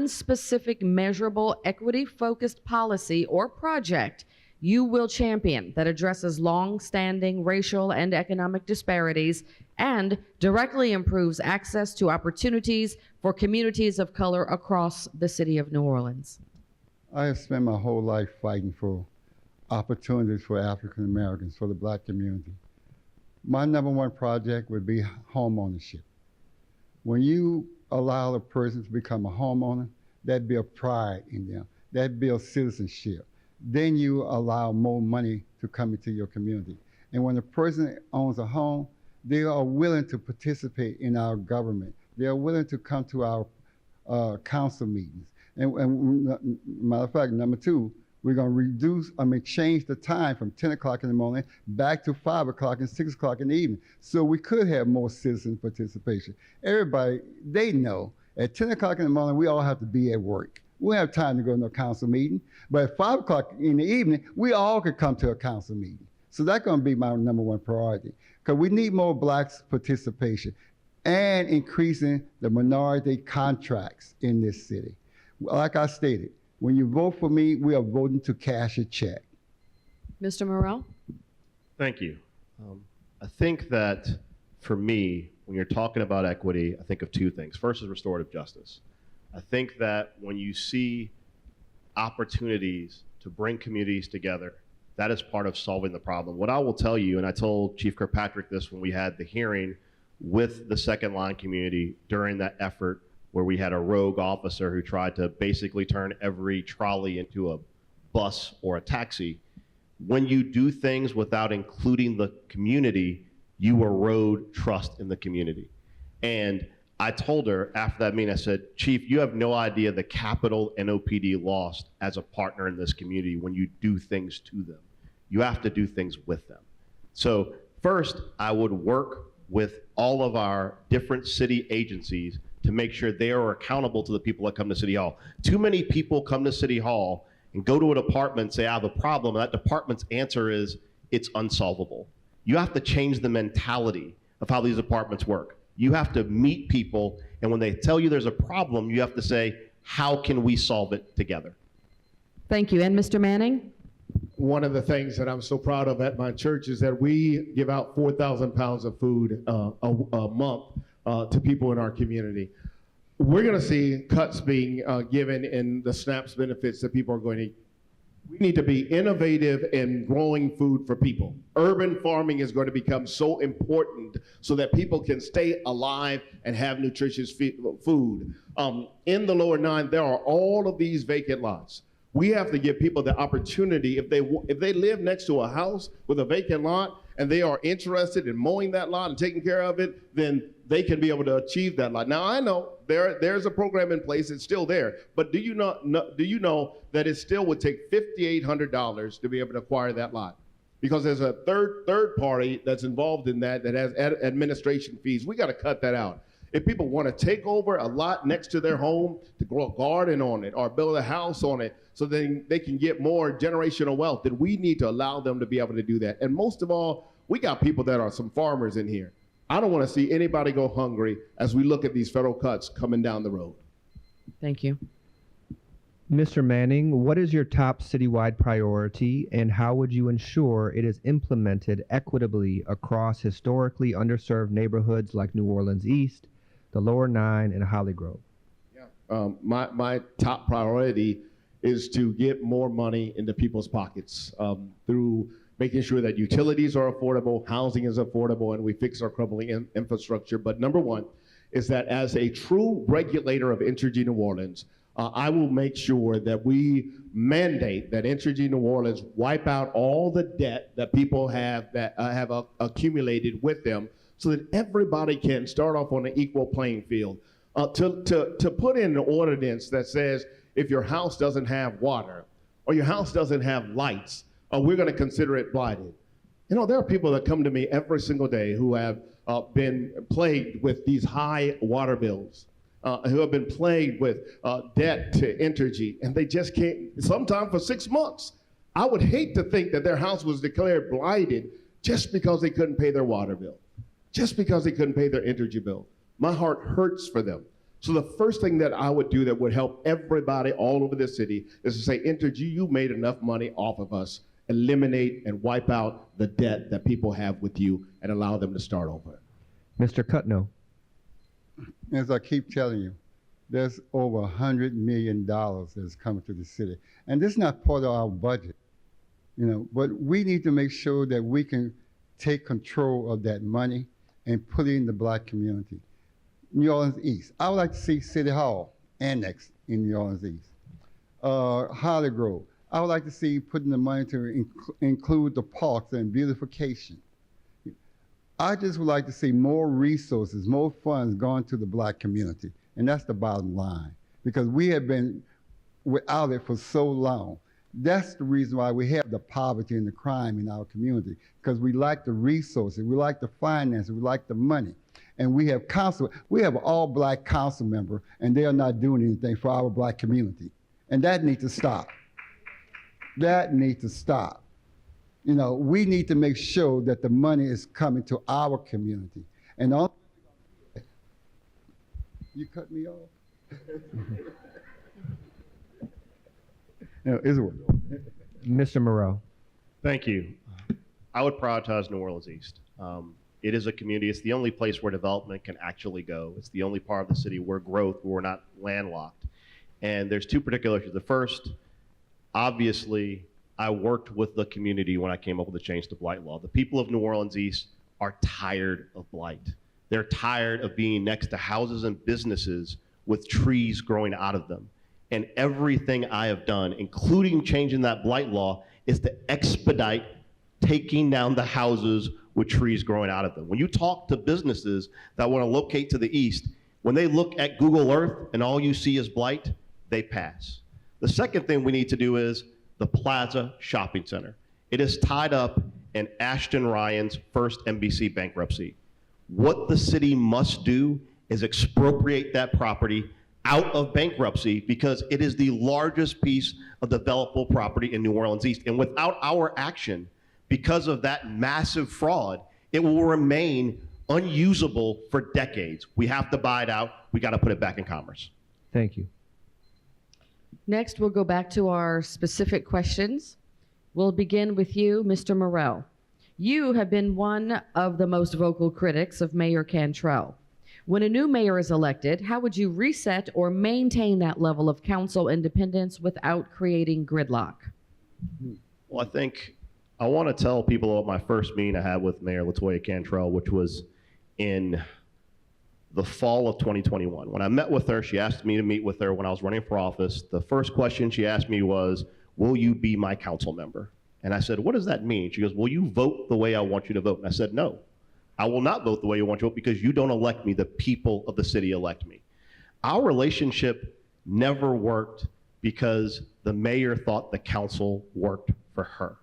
specific measurable equity-focused policy or project you will champion that addresses long-standing racial and economic disparities and directly improves access to opportunities for communities of color across the city of New Orleans? I have spent my whole life fighting for opportunities for African Americans, for the Black community. My number one project would be home ownership. When you allow a person to become a homeowner, that builds pride in them. That builds citizenship. Then you allow more money to come into your community. And when a person owns a home, they are willing to participate in our government. They are willing to come to our council meetings. And matter of fact, number 2, we're going to change the time from 10 o'clock in the morning back to 5 o'clock and 6 o'clock in the evening. So we could have more citizen participation. Everybody, they know at 10 o'clock in the morning, we all have to be at work. We have time to go to a council meeting. But at 5 o'clock in the evening, we all could come to a council meeting. So that's going to be my number one priority. Because we need more Blacks participation and increasing the minority contracts in this city. Like I stated, when you vote for me, we are voting to cash a check. Mr. Morrell? Thank you. I think that for me, when you're talking about equity, I think of 2 things. First is restorative justice. I think that when you see opportunities to bring communities together, that is part of solving the problem. What I will tell you, and I told Chief Kirkpatrick this when we had the hearing with the second line community during that effort where we had a rogue officer who tried to basically turn every trolley into a bus or a taxi. When you do things without including the community, you erode trust in the community. And I told her after that meeting, I said, Chief, you have no idea the capital NOPD lost as a partner in this community when you do things to them. You have to do things with them. So first, I would work with all of our different city agencies to make sure they are accountable to the people that come to City Hall. Too many people come to City Hall and go to a department and say, I have a problem, and that department's answer is, it's unsolvable. You have to change the mentality of how these departments work. You have to meet people, and when they tell you there's a problem, you have to say, how can we solve it together? Thank you. And Mr. Manning? One of the things that I'm so proud of at my church is that we give out 4,000 pounds of food a month to people in our community. We're going to see cuts being given in the SNAPs benefits that people are going to. We need to be innovative in growing food for people. Urban farming is going to become so important so that people can stay alive and have nutritious food. In the lower 9, there are all of these vacant lots. We have to give people the opportunity, if they live next to a house with a vacant lot and they are interested in mowing that lot and taking care of it, then they can be able to achieve that lot. Now, I know there's a program in place, it's still there, but do you know that it still would take $5,800 to be able to acquire that lot? Because there's a third party that's involved in that has administration fees. We got to cut that out. If people want to take over a lot next to their home to grow a garden on it or build a house on it so then they can get more generational wealth, then we need to allow them to be able to do that. And most of all, we got people that are some farmers in here. I don't want to see anybody go hungry as we look at these federal cuts coming down the road. Thank you. Mr. Manning, what is your top citywide priority and how would you ensure it is implemented equitably across historically underserved neighborhoods like New Orleans East, the Lower Nine, and Holly Grove? My top priority is to get more money into people's pockets through making sure that utilities are affordable, housing is affordable, and we fix our crumbling infrastructure. But number one is that as a true regulator of Entergy New Orleans, I will make sure that we mandate that Entergy New Orleans wipe out all the debt that people have that have accumulated with them so that everybody can start off on an equal playing field. To put in an ordinance that says if your house doesn't have water or your house doesn't have lights, we're going to consider it blighted. You know, there are people that come to me every single day who have been plagued with these high water bills. Who have been plagued with debt to Entergy, and they just can't, sometimes for 6 months. I would hate to think that their house was declared blighted just because they couldn't pay their water bill, just because they couldn't pay their Entergy bill. My heart hurts for them. So the first thing that I would do that would help everybody all over the city is to say, Entergy, you made enough money off of us. Eliminate and wipe out the debt that people have with you and allow them to start over. Mr. Cutno. As I keep telling you, there's over $100 million that's coming to the city. And this is not part of our budget, you know, but we need to make sure that we can take control of that money and put it in the black community. New Orleans East, I would like to see City Hall annexed in New Orleans East. Holly Grove, I would like to see putting the money to include the parks and beautification. I just would like to see more resources, more funds going to the black community. And that's the bottom line, because we have been without it for so long. That's the reason why we have the poverty and the crime in our community, because we lack the resources, we lack the finances, we lack the money. And we have an all black council member, and they are not doing anything for our black community. And that needs to stop. That needs to stop. You know, we need to make sure that the money is coming to our community. And all, you cut me off? No, is it work? Mr. Moreau. Thank you. I would prioritize New Orleans East. It is a community. It's the only place where development can actually go. It's the only part of the city where we're not landlocked. And there's two particular issues. The first, obviously, I worked with the community when I came up with the Change to Blight law. The people of New Orleans East are tired of blight. They're tired of being next to houses and businesses with trees growing out of them. And everything I have done, including changing that blight law, is to expedite taking down the houses with trees growing out of them. When you talk to businesses that want to locate to the east, when they look at Google Earth and all you see is blight, they pass. The second thing we need to do is the Plaza Shopping Center. It is tied up in Ashton Ryan's first NBC bankruptcy. What the city must do is expropriate that property out of bankruptcy because it is the largest piece of developable property in New Orleans East. And without our action, because of that massive fraud, it will remain unusable for decades. We have to buy it out. We got to put it back in commerce. Thank you. Next, we'll go back to our specific questions. We'll begin with you, Mr. Moreau. You have been one of the most vocal critics of Mayor Cantrell. When a new mayor is elected, how would you reset or maintain that level of council independence without creating gridlock? Well, I want to tell people about my first meeting I had with Mayor LaToya Cantrell, which was in the fall of 2021. When I met with her, she asked me to meet with her when I was running for office. The first question she asked me was, will you be my council member? And I said, what does that mean? She goes, will you vote the way I want you to vote? And I said, no, I will not vote the way you want to vote because you don't elect me. The people of the city elect me. Our relationship never worked because the mayor thought the council worked for her.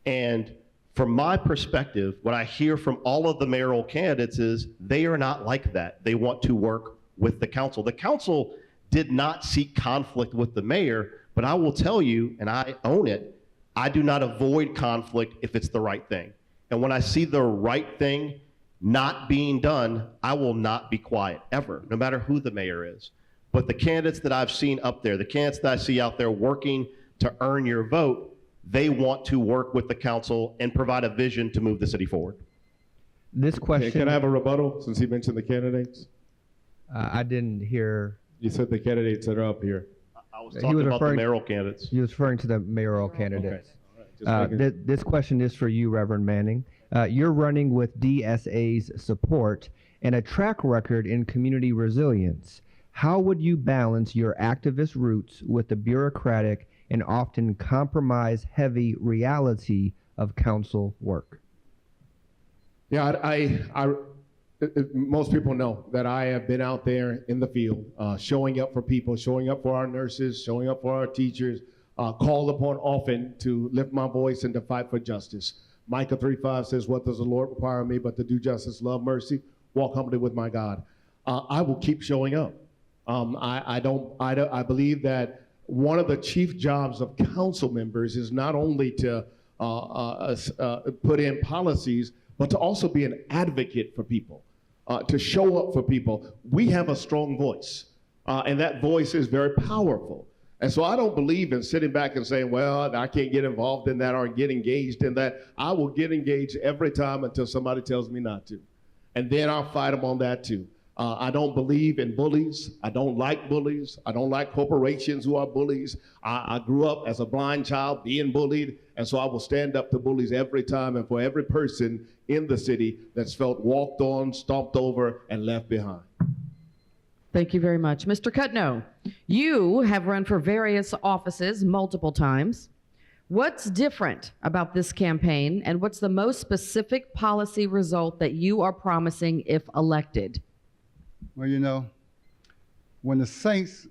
And From my perspective, what I hear from all of the mayoral candidates is they are not like that. They want to work with the council. The council did not seek conflict with the mayor, but I will tell you, and I own it, I do not avoid conflict if it's the right thing. And when I see the right thing not being done, I will not be quiet, ever, no matter who the mayor is. But the candidates that I've seen up there, the candidates that I see out there working to earn your vote, they want to work with the council and provide a vision to move the city forward. This question. Can I have a rebuttal since he mentioned the candidates? I didn't hear. You said the candidates that are up here. I was talking about the mayoral candidates. He was referring to the mayoral candidates. Okay. All right. Just making- This question is for you, Reverend Manning. You're running with DSA's support and a track record in community resilience. How would you balance your activist roots with the bureaucratic and often compromise-heavy reality of council work? Yeah, most people know that I have been out there in the field, showing up for people, showing up for our nurses, showing up for our teachers, called upon often to lift my voice and to fight for justice. Micah 3:5 says, "What does the Lord require of me but to do justice, love mercy, walk humbly with my God?" I will keep showing up. I believe that one of the chief jobs of council members is not only to put in policies, but to also be an advocate for people, to show up for people. We have a strong voice, and that voice is very powerful. And so I don't believe in sitting back and saying, well, I can't get involved in that or get engaged in that. I will get engaged every time until somebody tells me not to. And then I'll fight them on that too. I don't believe in bullies. I don't like bullies. I don't like corporations who are bullies. I grew up as a blind child being bullied, and so I will stand up to bullies every time and for every person in the city that's felt walked on, stomped over, and left behind. Thank you very much. Mr. Cutno, you have run for various offices multiple times. What's different about this campaign, and what's the most specific policy result that you are promising if elected? Well, you know, when the Saints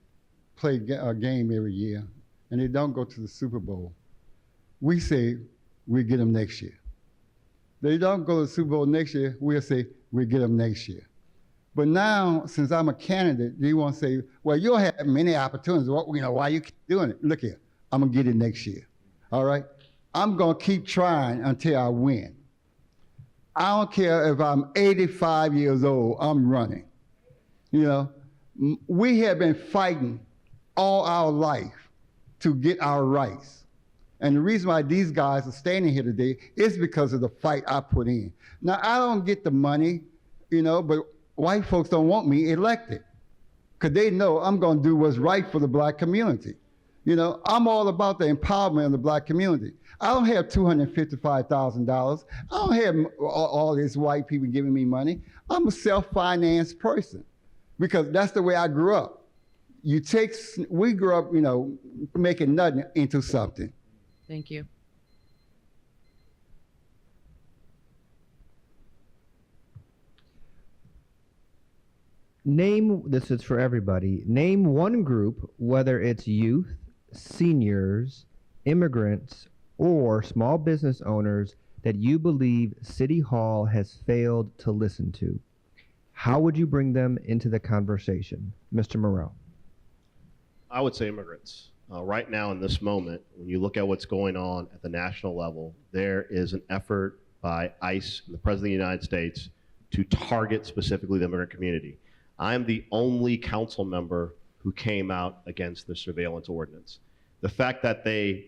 play a game every year and they don't go to the Super Bowl, we say we get them next year. They don't go to the Super Bowl next year, we'll say we get them next year. But now, since I'm a candidate, you want to say, well, you'll have many opportunities. Why you keep doing it? Look here, I'm going to get it next year. All right? I'm going to keep trying until I win. I don't care if I'm 85 years old, I'm running. You know, we have been fighting all our life to get our rights. And the reason why these guys are standing here today is because of the fight I put in. Now, I don't get the money, but white folks don't want me elected because they know I'm going to do what's right for the black community. I'm all about the empowerment of the black community. I don't have $255,000. I don't have all these white people giving me money. I'm a self-financed person because that's the way I grew up. We grew up, making nothing into something. Thank you. This is for everybody. Name one group, whether it's youth, seniors, immigrants, or small business owners that you believe City Hall has failed to listen to. How would you bring them into the conversation? Mr. Morrell. I would say immigrants. Right now in this moment, when you look at what's going on at the national level, there is an effort by ICE and the President of the United States to target specifically the immigrant community. I'm the only council member who came out against the surveillance ordinance. The fact that they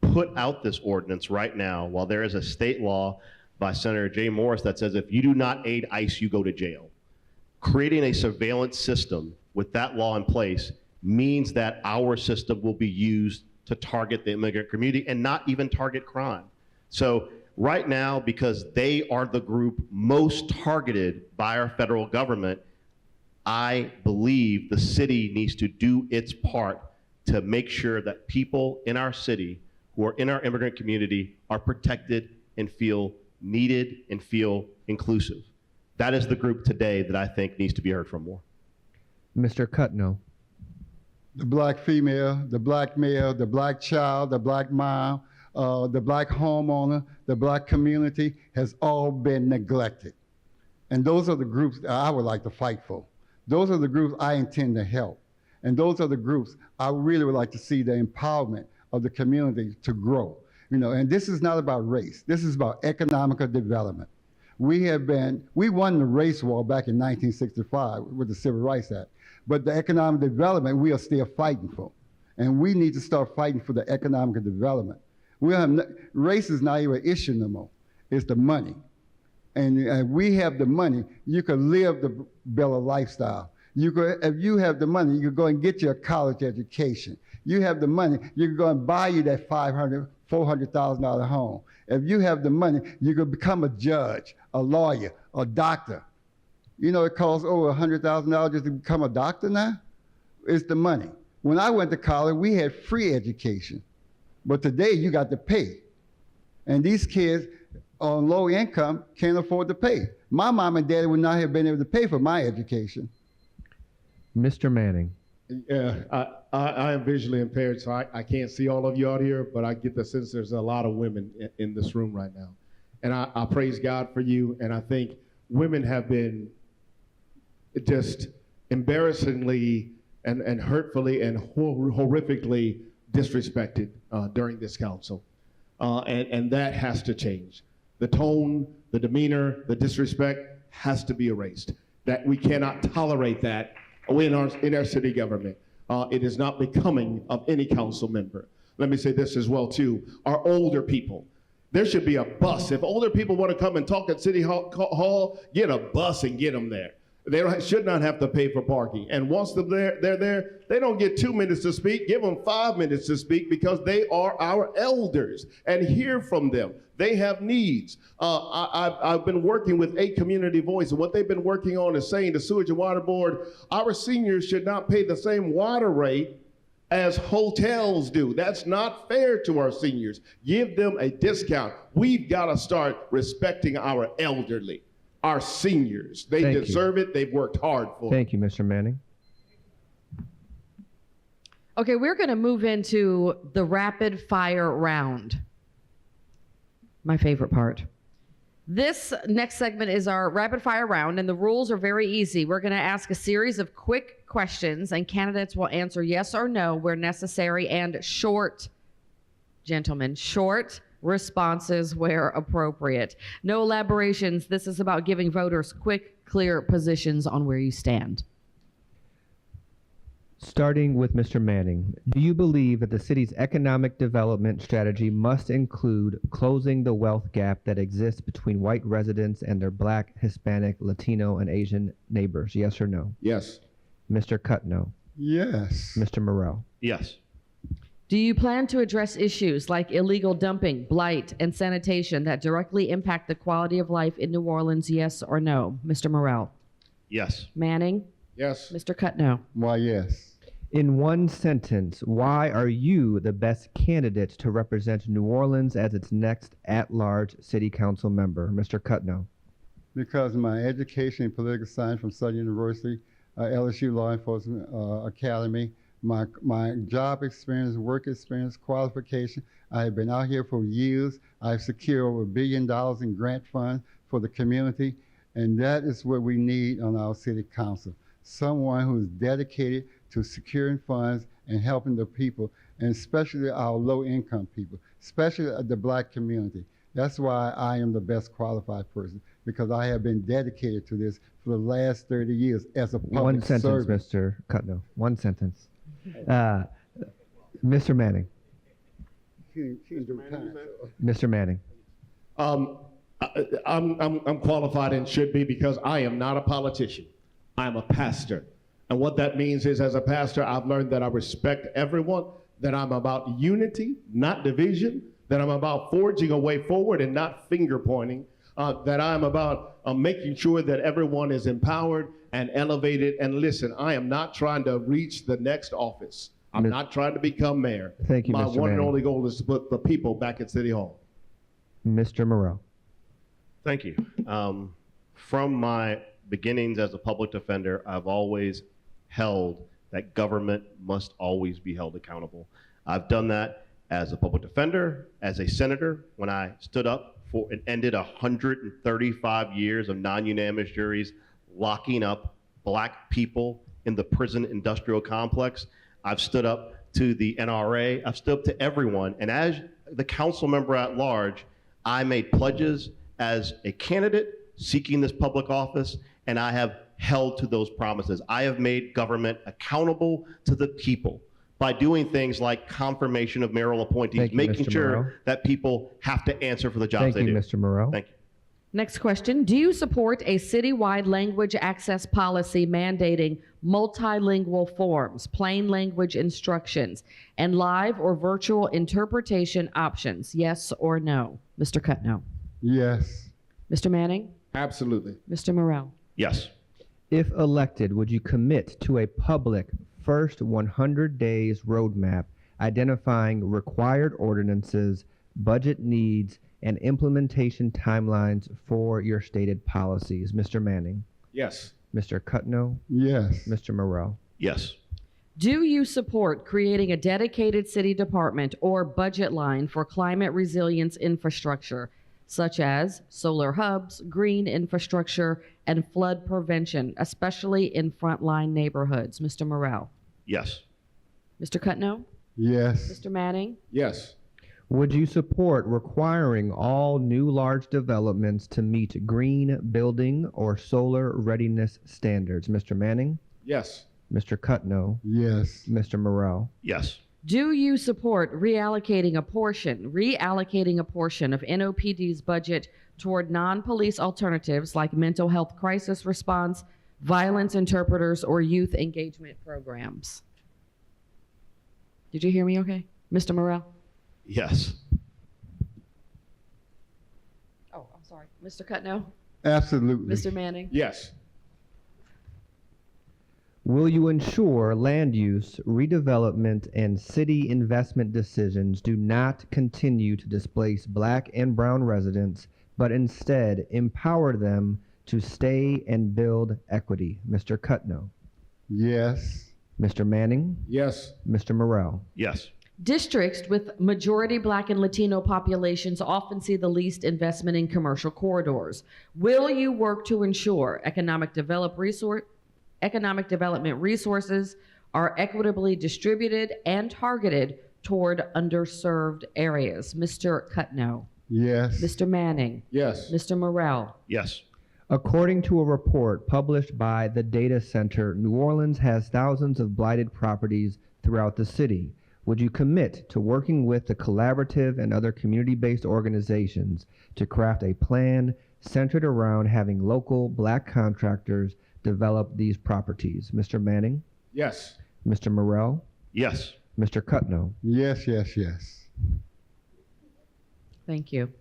put out this ordinance right now, while there is a state law by Senator Jay Morris that says if you do not aid ICE, you go to jail. Creating a surveillance system with that law in place means that our system will be used to target the immigrant community and not even target crime. So right now, because they are the group most targeted by our federal government, I believe the city needs to do its part to make sure that people in our city who are in our immigrant community are protected and feel needed and feel inclusive. That is the group today that I think needs to be heard from more. Mr. Cutno. The black female, the black male, the black child, the black mom, the black homeowner, the black community has all been neglected. And those are the groups that I would like to fight for. Those are the groups I intend to help. And those are the groups I really would like to see the empowerment of the community to grow. You know, and this is not about race. This is about economical development. We won the race war back in 1965 with the Civil Rights Act. But the economic development, we are still fighting for. And we need to start fighting for the economic development. Race is not even an issue no more. It's the money. And we have the money, you can live the better lifestyle. If you have the money, you can go and get you a college education. You have the money, you can go and buy you that $500,000, $400,000 home. If you have the money, you can become a judge, a lawyer, a doctor. You know, it costs over $100,000 just to become a doctor now. It's the money. When I went to college, we had free education. But today, you got to pay. And these kids on low income can't afford to pay. My mom and daddy would not have been able to pay for my education. Mr. Manning. Yeah, I am visually impaired, so I can't see all of you out here, but I get the sense there's a lot of women in this room right now. And I praise God for you, and I think women have been just embarrassingly and hurtfully and horrifically disrespected during this council. And that has to change. The tone, the demeanor, the disrespect has to be erased. That we cannot tolerate that in our city government. It is not becoming of any council member. Let me say this as well too. Our older people, there should be a bus. If older people want to come and talk at City Hall, get a bus and get them there. They should not have to pay for parking. And once they're there, they don't get 2 minutes to speak. Give them 5 minutes to speak because they are our elders, and hear from them. They have needs. I've been working with 8 Community Voice, and what they've been working on is saying the Sewage and Water Board, our seniors should not pay the same water rate as hotels do. That's not fair to our seniors. Give them a discount. We've got to start respecting our elderly. Our seniors. They deserve it. They've worked hard for it. Thank you, Mr. Manning. Okay, we're going to move into the rapid fire round. My favorite part. This next segment is our rapid fire round, and the rules are very easy. We're going to ask a series of quick questions, and candidates will answer yes or no where necessary, and short, gentlemen, short responses where appropriate. No elaborations. This is about giving voters quick, clear positions on where you stand. Starting with Mr. Manning, do you believe that the city's economic development strategy must include closing the wealth gap that exists between white residents and their Black, Hispanic, Latino, and Asian neighbors? Yes or no? Yes. Mr. Cutno. Yes. Mr. Morrell. Yes. Do you plan to address issues like illegal dumping, blight, and sanitation that directly impact the quality of life in New Orleans, yes or no? Mr. Morrell. Yes. Manning. Yes. Mr. Cutno. Why, yes. In one sentence, why are you the best candidate to represent New Orleans as its next at-large city council member? Mr. Cutno. Because of my education in political science from Southern University, LSU Law Enforcement Academy, my job experience, work experience, qualification. I have been out here for years. I've secured over $1 billion in grant funds for the community, and that is what we need on our city council. Someone who is dedicated to securing funds and helping the people, and especially our low-income people, especially the Black community. That's why I am the best qualified person, because I have been dedicated to this for the last 30 years as a public servant. One sentence, Mr. Cutno. One sentence. Mr. Manning. Mr. Manning. I'm qualified and should be because I am not a politician. I'm a pastor. And what that means is, as a pastor, I've learned that I respect everyone, that I'm about unity, not division, that I'm about forging a way forward and not finger pointing, that I'm about making sure that everyone is empowered and elevated. And listen, I am not trying to reach the next office. I'm not trying to become mayor. Thank you, My Mr. one and Manning. only goal is to put the people back at City Hall. Mr. Morrell. Thank you. From my beginnings as a public defender, I've always held that government must always be held accountable. I've done that as a public defender, as a senator, when I stood up for and ended 135 years of non-unanimous juries locking up black people in the prison industrial complex. I've stood up to the NRA. I've stood up to everyone. And as the council member at large, I made pledges as a candidate seeking this public office, and I have held to those promises. I have made government accountable to the people by doing things like confirmation of mayoral appointees, Thank you, making Mr. sure Moreau. that people have to answer for the jobs Thank they you, do. Mr. Moreau. Thank you. Next question. Do you support a citywide language access policy mandating multilingual forms, plain language instructions, and live or virtual interpretation options? Yes or no? Mr. Cutno. Yes. Mr. Manning? Absolutely. Mr. Morrell? Yes. If elected, would you commit to a public first 100 days roadmap identifying required ordinances, budget needs, and implementation timelines for your stated policies? Mr. Manning, Yes. Mr. Cutno, Yes. Mr. Moreau. Yes. Do you support creating a dedicated city department or budget line for climate resilience infrastructure, such as solar hubs, green infrastructure, and flood prevention, especially in frontline neighborhoods? Mr. Morrell? Yes. Mr. Cutno? Yes. Mr. Manning? Yes. Would you support requiring all new large developments to meet green building or solar readiness standards? Mr. Manning, Yes. Mr. Cutno, Yes. Mr. Morrell. Yes. Do you support reallocating a portion of NOPD's budget toward non-police alternatives like mental health crisis response, violence interpreters, or youth engagement programs? Did you hear me okay? Mr. Morrell? Yes. Oh, I'm sorry. Mr. Cutno? Absolutely. Mr. Manning? Yes. Will you ensure land use, redevelopment, and city investment decisions do not continue to displace Black and Brown residents, but instead empower them to stay and build equity? Mr. Cutno, Yes. Mr. Manning, Yes. Mr. Morrell. Yes. Districts with majority Black and Latino populations often see the least investment in commercial corridors. Will you work to ensure economic development resources are equitably distributed and targeted toward underserved areas? Mr. Cutno, Yes. Mr. Manning, Yes. Mr. Morrell. Yes. According to a report published by the Data Center, New Orleans has thousands of blighted properties throughout the city. Would you commit to working with the collaborative and other community-based organizations to craft a plan centered around having local Black contractors develop these properties? Mr. Manning, Yes. Mr. Morrell, Yes. Mr. Cutno. Yes. Yes. Yes. Thank you.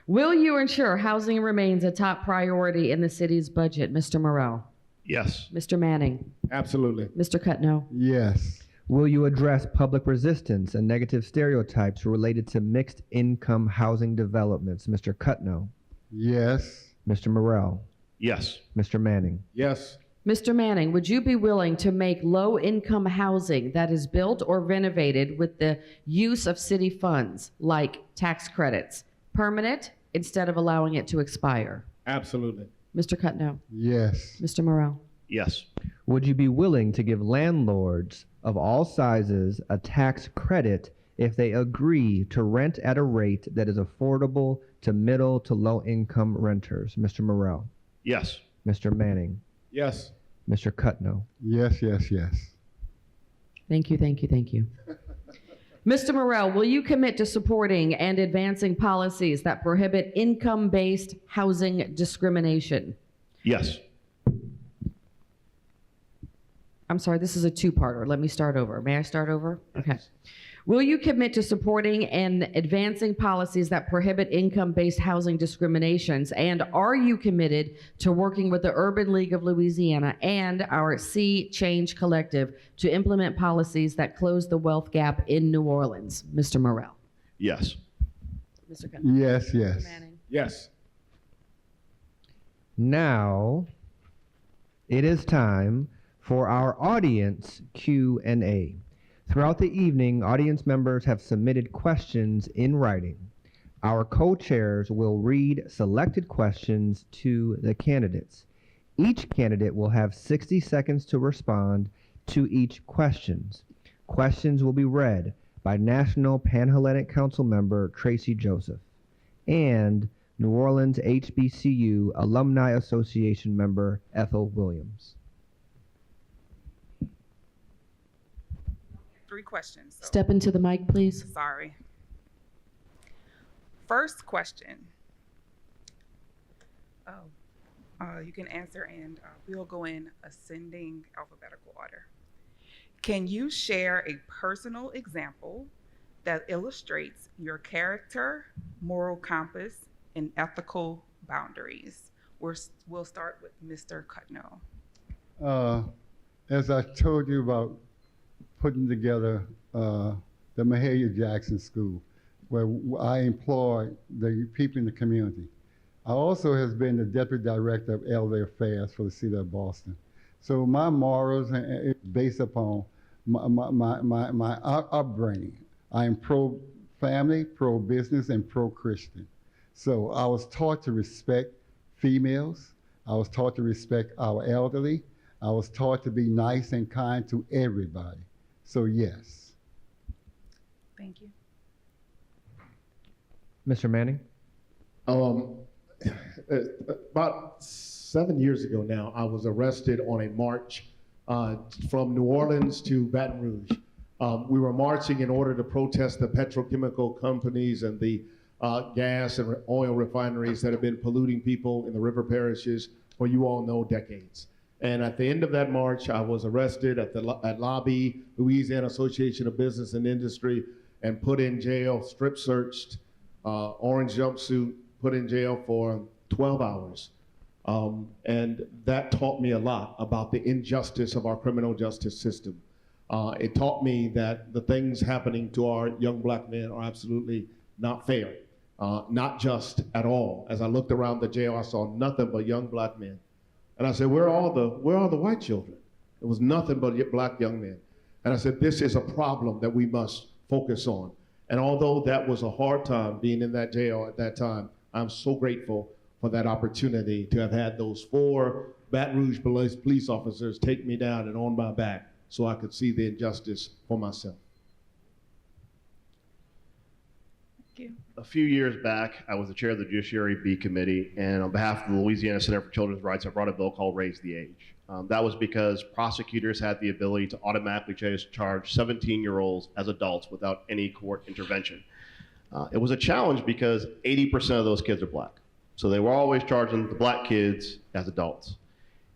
Will you ensure housing remains a top priority in the city's budget? Mr. Morrell, Yes. Mr. Manning, Absolutely. Mr. Cutno. Yes. Will you address public resistance and negative stereotypes related to mixed income housing developments? Mr. Cutno, Yes. Mr. Morrell, Yes. Mr. Manning. Yes. Mr. Manning, would you be willing to make low-income housing that is built or renovated with the use of city funds, like tax credits, permanent instead of allowing it to expire? Absolutely. Mr. Cutno. Yes. Mr. Morrell. Yes. Would you be willing to give landlords of all sizes a tax credit if they agree to rent at a rate that is affordable to middle to low income renters? Mr. Morrell, Yes. Mr. Manning, Yes. Mr. Cutno. Yes. Yes. Yes. Thank you, thank you, thank you. Mr. Morrell, will you commit to supporting and advancing policies that prohibit income-based housing discrimination? Yes. I'm sorry, this is a two-parter. Let me start over. May I start over? Okay. Will you commit to supporting and advancing policies that prohibit income-based housing discriminations? And are you committed to working with the Urban League of Louisiana and our Sea Change Collective to implement policies that close the wealth gap in New Orleans? Mr. Morrell. Yes. Mr. Cutler. Yes. Yes. Manning. Yes. Now, it is time for our audience Q&A. Throughout the evening, audience members have submitted questions in writing. Our co-chairs will read selected questions to the candidates. Each candidate will have 60 seconds to respond to each question. Questions will be read by National Panhellenic Council member Tracy Joseph and New Orleans HBCU Alumni Association member Ethel Williams. 3 questions. So, Step into the mic, please. sorry. First question. You can answer, and we'll go in ascending alphabetical order. Can you share a personal example that illustrates your character, moral compass, and ethical boundaries? We'll start with Mr. Cutno. As I told you about putting together the Mahalia Jackson School, where I employ the people in the community. I also has been the deputy director of elder affairs for the city of Boston. So my morals are based upon my upbringing. I am pro-family, pro-business, and pro-Christian. So I was taught to respect females. I was taught to respect our elderly. I was taught to be nice and kind to everybody. So yes. Thank you. Mr. Manning? About 7 years ago now, I was arrested on a march from New Orleans to Baton Rouge. We were marching in order to protest the petrochemical companies and the gas and oil refineries that have been polluting people in the river parishes for, you all know, decades. And at the end of that march, I was arrested at Lobby, Louisiana Association of Business and Industry, and put in jail, strip searched, orange jumpsuit, put in jail for 12 hours. And that taught me a lot about the injustice of our criminal justice system. It taught me that the things happening to our young black men are absolutely not fair, not just at all. As I looked around the jail, I saw nothing but young black men. And I said, where are all the white children? It was nothing but black young men. And I said, this is a problem that we must focus on. And although that was a hard time being in that jail at that time, I'm so grateful for that opportunity to have had those 4 Baton Rouge police officers take me down and on my back so I could see the injustice for myself. Thank you. A few years back, I was the chair of the Judiciary B Committee, and on behalf of the Louisiana Center for Children's Rights, I brought a bill called Raise the Age. That was because prosecutors had the ability to automatically charge 17-year-olds as adults without any court intervention. It was a challenge because 80% of those kids are black. So they were always charging the black kids as adults.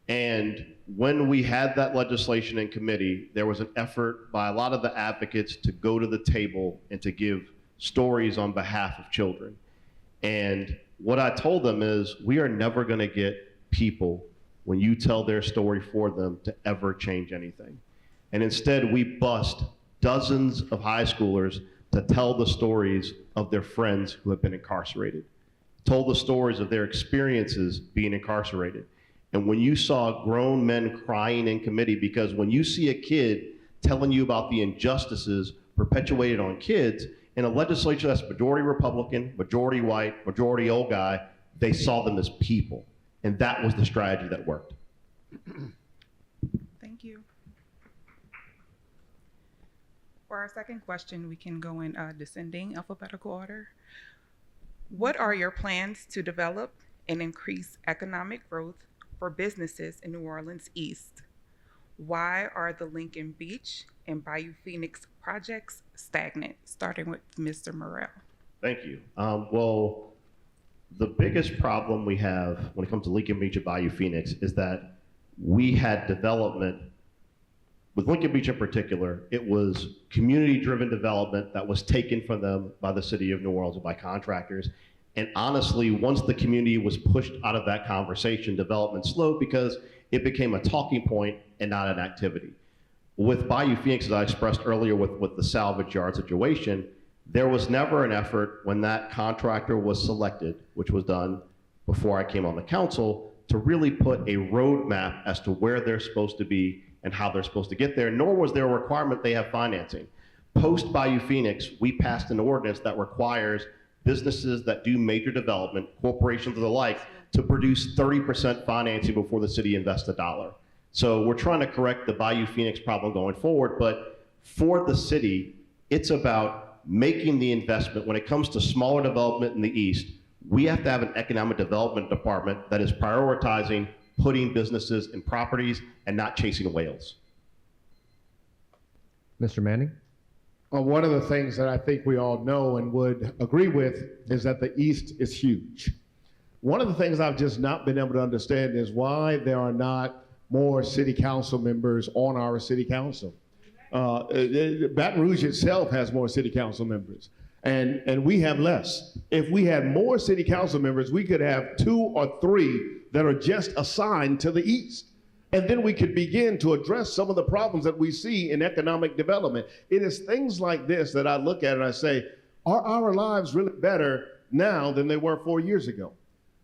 And when we had that legislation in committee, there was an effort by a lot of the advocates to go to the table and to give stories on behalf of children. And what I told them is, we are never gonna get people, when you tell their story for them, to ever change anything. And instead, we bust dozens of high schoolers to tell the stories of their friends who have been incarcerated, told the stories of their experiences being incarcerated. And when you saw grown men crying in committee, because when you see a kid telling you about the injustices perpetuated on kids, in a legislature that's majority Republican, majority white, majority old guy, they saw them as people. And that was the strategy that worked. Thank you. For our second question, we can go in descending alphabetical order. What are your plans to develop and increase economic growth for businesses in New Orleans East? Why are the Lincoln Beach and Bayou Phoenix projects stagnant? Starting with Mr. Morrell. Thank you. Well, the biggest problem we have when it comes to Lincoln Beach and Bayou Phoenix is that we had development. With Lincoln Beach in particular, it was community-driven development that was taken from them by the city of New Orleans and by contractors. And honestly, once the community was pushed out of that conversation, development slowed because it became a talking point and not an activity. With Bayou Phoenix, as I expressed earlier with the salvage yard situation, there was never an effort when that contractor was selected, which was done before I came on the council, to really put a roadmap as to where they're supposed to be and how they're supposed to get there, nor was there a requirement they have financing. Post Bayou Phoenix, we passed an ordinance that requires businesses that do major development, corporations and the like, to produce 30% financing before the city invests $1. So we're trying to correct the Bayou Phoenix problem going forward, but for the city, it's about making the investment. When it comes to smaller development in the East, we have to have an economic development department that is prioritizing putting businesses in properties and not chasing whales. Mr. Manning? One of the things that I think we all know and would agree with is that the East is huge. One of the things I've just not been able to understand is why there are not more city council members on our city council. Baton Rouge itself has more city council members, and we have less. If we had more city council members, we could have 2 or 3 that are just assigned to the East. And then we could begin to address some of the problems that we see in economic development. It is things like this that I look at and I say, are our lives really better now than they were 4 years ago?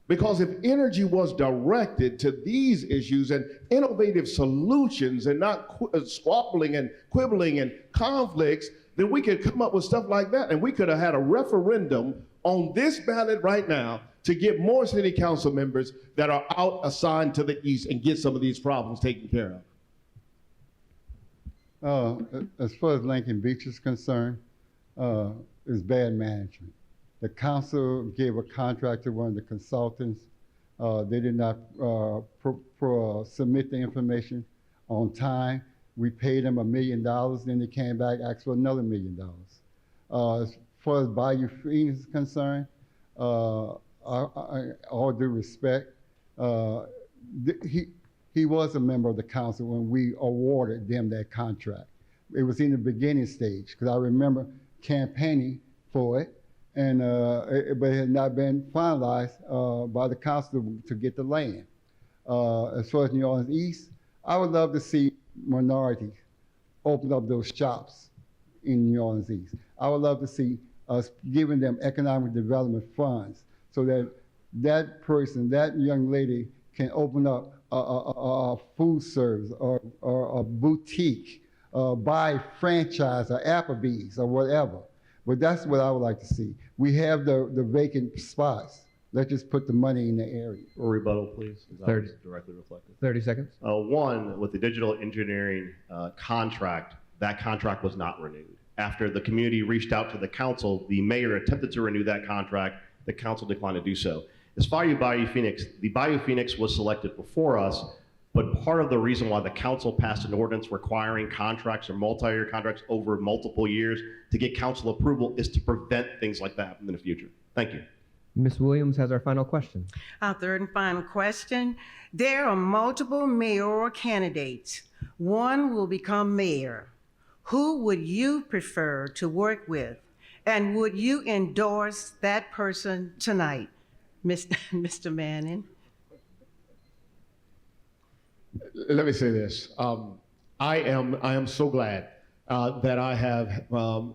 Because if energy was directed to these issues and innovative solutions and not squabbling and quibbling and conflicts, then we could come up with stuff like that. And we could have had a referendum on this ballot right now to get more city council members that are out assigned to the East and get some of these problems taken care of. As far as Lincoln Beach is concerned, it's bad management. The council gave a contract to one of the consultants. They did not submit the information on time. We paid them $1 million, then they came back, asked for another $1 million. As far as Bayou Phoenix is concerned, all due respect, he was a member of the council when we awarded them that contract. It was in the beginning stage, because I remember campaigning for it, and but it had not been finalized by the council to get the land. As far as New Orleans East, I would love to see minorities open up those shops in New Orleans East. I would love to see us giving them economic development funds so that that person, that young lady, can open up a food service or a boutique, buy franchise or Applebee's or whatever. But that's what I would like to see. We have the vacant spots. Let's just put the money in the area. A rebuttal, please. 30. Directly reflected. 30 seconds. One, with the digital engineering contract, that contract was not renewed. After the community reached out to the council, the mayor attempted to renew that contract. The council declined to do so. As far as Bayou Phoenix, the Bayou Phoenix was selected before us, but part of the reason why the council passed an ordinance requiring contracts or multi-year contracts over multiple years to get council approval is to prevent things like that in the future. Thank you. Ms. Williams has our final question. Our third and final question. There are multiple mayoral candidates. One will become mayor. Who would you prefer to work with? And would you endorse that person tonight, Mr. Manning? Let me say this. I am so glad that I have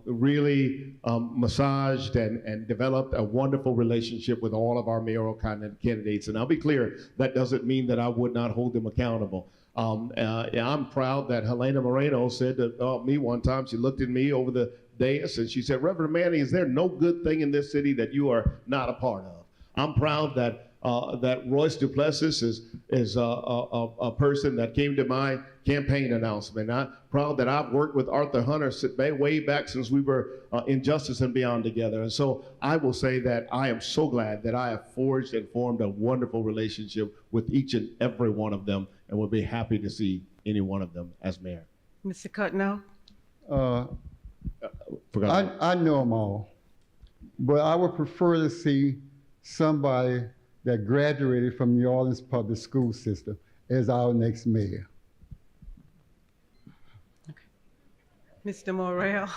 really massaged and developed a wonderful relationship with all of our mayoral candidates. And I'll be clear, that doesn't mean that I would not hold them accountable. I'm proud that Helena Moreno said to me one time, she looked at me over the dais and she said, Reverend Manning, is there no good thing in this city that you are not a part of? I'm proud that that Royce Duplessis is a person that came to my campaign announcement. I'm proud that I've worked with Arthur Hunter way back since we were in Justice and Beyond together. And so I will say that I am so glad that I have forged and formed a wonderful relationship with each and every one of them, and will be happy to see any one of them as mayor. Mr. Cutno? I know them all, but I would prefer to see somebody that graduated from New Orleans public school system as our next mayor. Okay. Mr. Morrell?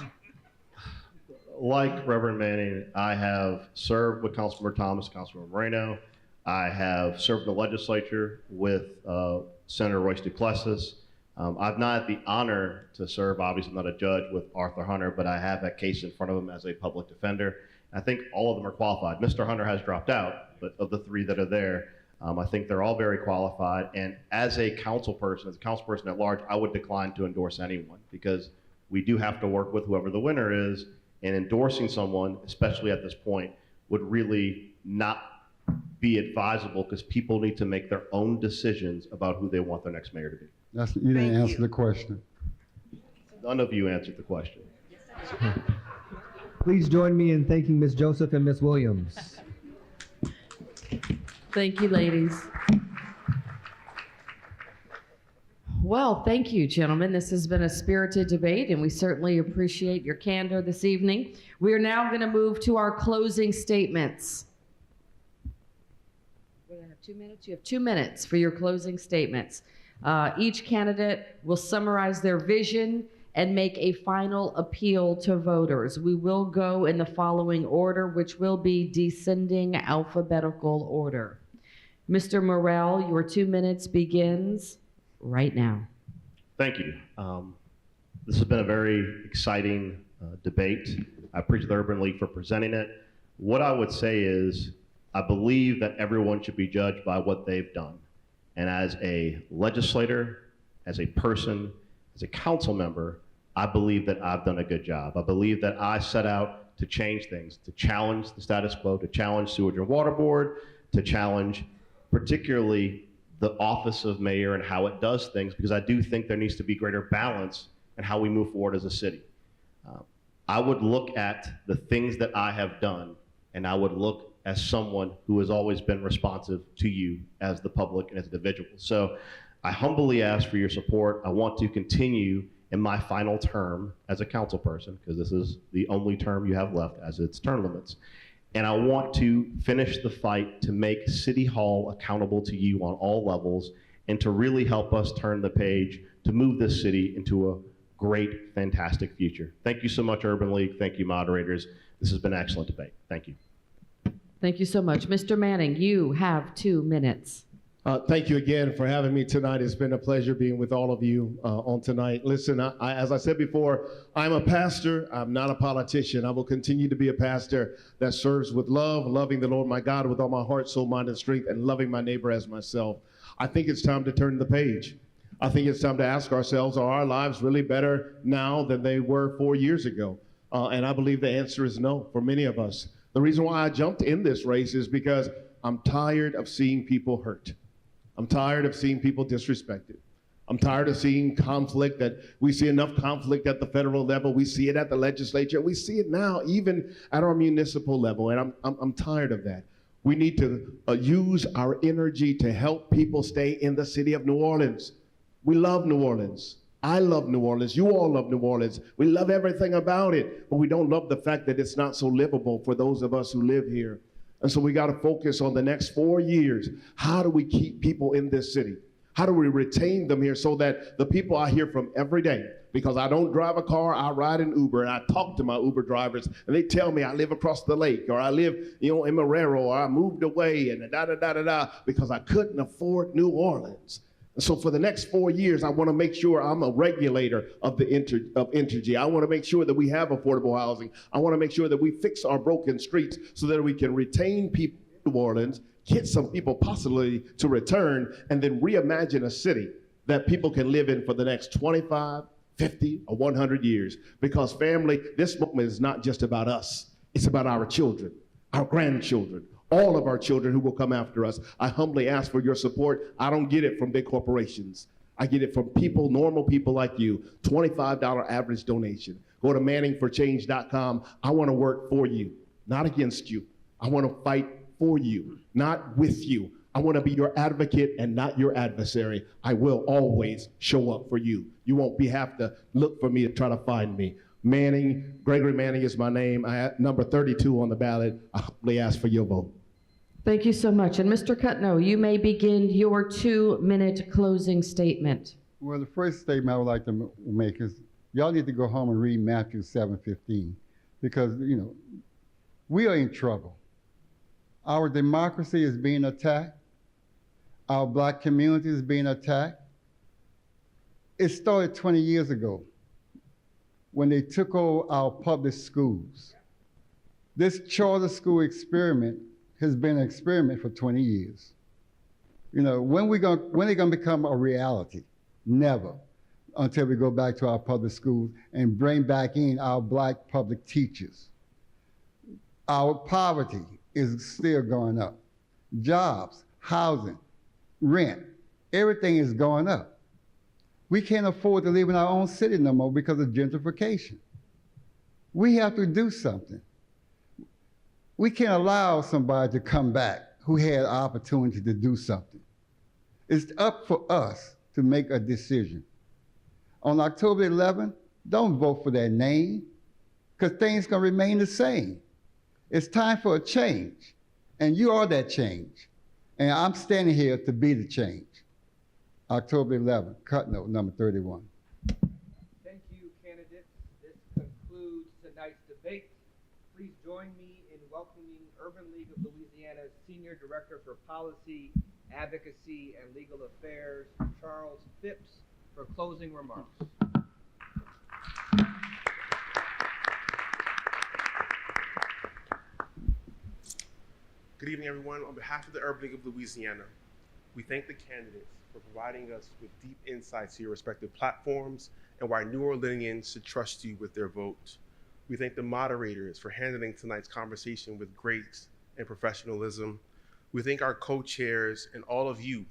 Like Reverend Manning, I have served with Councilmember Thomas, Councilmember Moreno. I have served in the legislature with Senator Royce Duplessis. I've not had the honor to serve, obviously I'm not a judge, with Arthur Hunter, but I have that case in front of him as a public defender. I think all of them are qualified. Mr. Hunter has dropped out, but of the three that are there, I think they're all very qualified. And as a council person at large, I would decline to endorse anyone because we do have to work with whoever the winner is, and endorsing someone, especially at this point, would really not be advisable because people need to make their own decisions about who they want their next mayor to be. You didn't answer the question. None of you answered the question. Please join me in thanking Ms. Joseph and Ms. Williams. Thank you, ladies. Well, thank you, gentlemen. This has been a spirited debate, and we certainly appreciate your candor this evening. We are now going to move to our closing statements. What do I have, 2 minutes? You have 2 minutes for your closing statements. Each candidate will summarize their vision and make a final appeal to voters. We will go in the following order, which will be descending alphabetical order. Mr. Morrell, your 2 minutes begins right now. Thank you. This has been a very exciting debate. I appreciate the Urban League for presenting it. What I would say is I believe that everyone should be judged by what they've done. And as a legislator, as a person, as a council member, I believe that I've done a good job. I believe that I set out to change things, to challenge the status quo, to challenge Sewage and Water Board, to challenge particularly the office of mayor and how it does things, because I do think there needs to be greater balance in how we move forward as a city. I would look at the things that I have done, and I would look as someone who has always been responsive to you as the public and as individuals. So I humbly ask for your support. I want to continue in my final term as a council person, because this is the only term you have left as its term limits. And I want to finish the fight to make City Hall accountable to you on all levels and to really help us turn the page to move this city into a great, fantastic future. Thank you so much, Urban League. Thank you, moderators. This has been an excellent debate. Thank you. Thank you so much. Mr. Manning, you have 2 minutes. Thank you again for having me tonight. It's been a pleasure being with all of you on tonight. Listen, as I said before, I'm a pastor. I'm not a politician. I will continue to be a pastor that serves with love, loving the Lord my God with all my heart, soul, mind, and strength, and loving my neighbor as myself. I think it's time to turn the page. I think it's time to ask ourselves, are our lives really better now than they were 4 years ago? And I believe the answer is no for many of us. The reason why I jumped in this race is because I'm tired of seeing people hurt. I'm tired of seeing people disrespected. I'm tired of seeing conflict. That we see enough conflict at the federal level. We see it at the legislature. We see it now even at our municipal level, and I'm tired of that. We need to use our energy to help people stay in the city of New Orleans. We love New Orleans. I love New Orleans. You all love New Orleans. We love everything about it, but we don't love the fact that it's not so livable for those of us who live here. And so we got to focus on the next 4 years. How do we keep people in this city? How do we retain them here so that the people I hear from every day, because I don't drive a car, I ride an Uber, and I talk to my Uber drivers, and they tell me I live across the lake, or I live, in Marrero, or I moved away, and because I couldn't afford New Orleans. And so for the next 4 years, I want to make sure I'm a regulator of Entergy. I want to make sure that we have affordable housing. I want to make sure that we fix our broken streets so that we can retain people in New Orleans, get some people possibly to return, and then reimagine a city that people can live in for the next 25, 50, or 100 years. Because family, this moment is not just about us. It's about our children, our grandchildren, all of our children who will come after us. I humbly ask for your support. I don't get it from big corporations. I get it from people, normal people like you. $25 average donation. Go to manningforchange.com. I want to work for you, not against you. I want to fight for you, not with you. I want to be your advocate and not your adversary. I will always show up for you. You won't have to look for me to try to find me. Manning, Gregory Manning is my name. I have number 32 on the ballot. I humbly ask for your vote. Thank you so much. And Mr. Cutno, you may begin your 2-minute closing statement. Well, the first statement I would like to make is y'all need to go home and read Matthew 7:15, because, we are in trouble. Our democracy is being attacked. Our Black community is being attacked. It started 20 years ago when they took over our public schools. This charter school experiment has been an experiment for 20 years. You know, when they gonna become a reality? Never, until we go back to our public schools and bring back in our black public teachers. Our poverty is still going up. Jobs, housing, rent, everything is going up. We can't afford to live in our own city no more because of gentrification. We have to do something. We can't allow somebody to come back who had opportunity to do something. It's up for us to make a decision. On October 11th, don't vote for that name, because things gonna remain the same. It's time for a change, and you are that change. And I'm standing here to be the change. October 11th, cut note number 31. Thank you, candidates. This concludes tonight's debate. Please join me in welcoming Urban League of Louisiana's Senior Director for Policy, Advocacy, and Legal Affairs, Charles Phipps, for closing remarks. Good evening, everyone. On behalf of the Urban League of Louisiana, we thank the candidates for providing us with deep insights to your respective platforms and why New Orleanians should trust you with their vote. We thank the moderators for handling tonight's conversation with grace and professionalism. We thank our co-chairs and all of you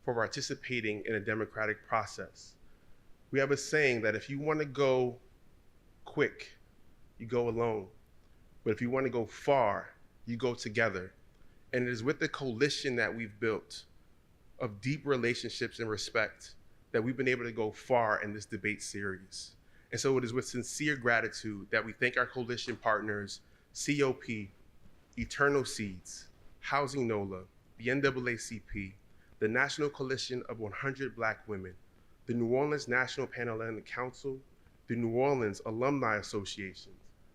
for participating in a democratic process. We have a saying that if you want to go quick, you go alone. But if you want to go far, you go together. And it is with the coalition that we've built of deep relationships and respect that we've been able to go far in this debate series. And so it is with sincere gratitude that we thank our coalition partners, C.O.P, Eternal Seeds, Housing NOLA, the NAACP, the National Coalition of 100 Black Women, the New Orleans National Pan-Hellenic Council, the New Orleans Alumni Association,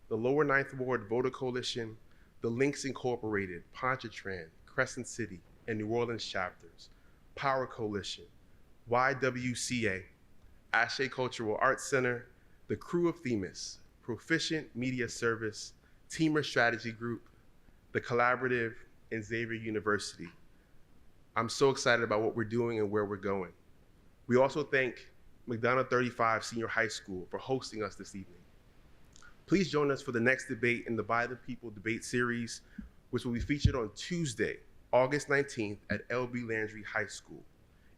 the Lower Ninth Ward Voter Coalition, the Links Incorporated, Pontchartrain, Crescent City, and New Orleans chapters, Power Coalition, YWCA, Ashé Cultural Arts Center, the Krewe of Themis, Proficient Media Service, Teamer Strategy Group, the Collaborative, and Xavier University. I'm so excited about what we're doing and where we're going. We also thank McDonough 35 Senior High School for hosting us this evening. Please join us for the next debate in the By the People debate series, which will be featured on Tuesday, August 19th at L.B. Landry High School.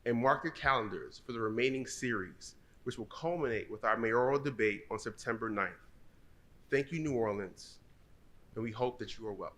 And mark your calendars for the remaining series, which will culminate with our mayoral debate on September 9th. Thank you, New Orleans, and we hope that you are well.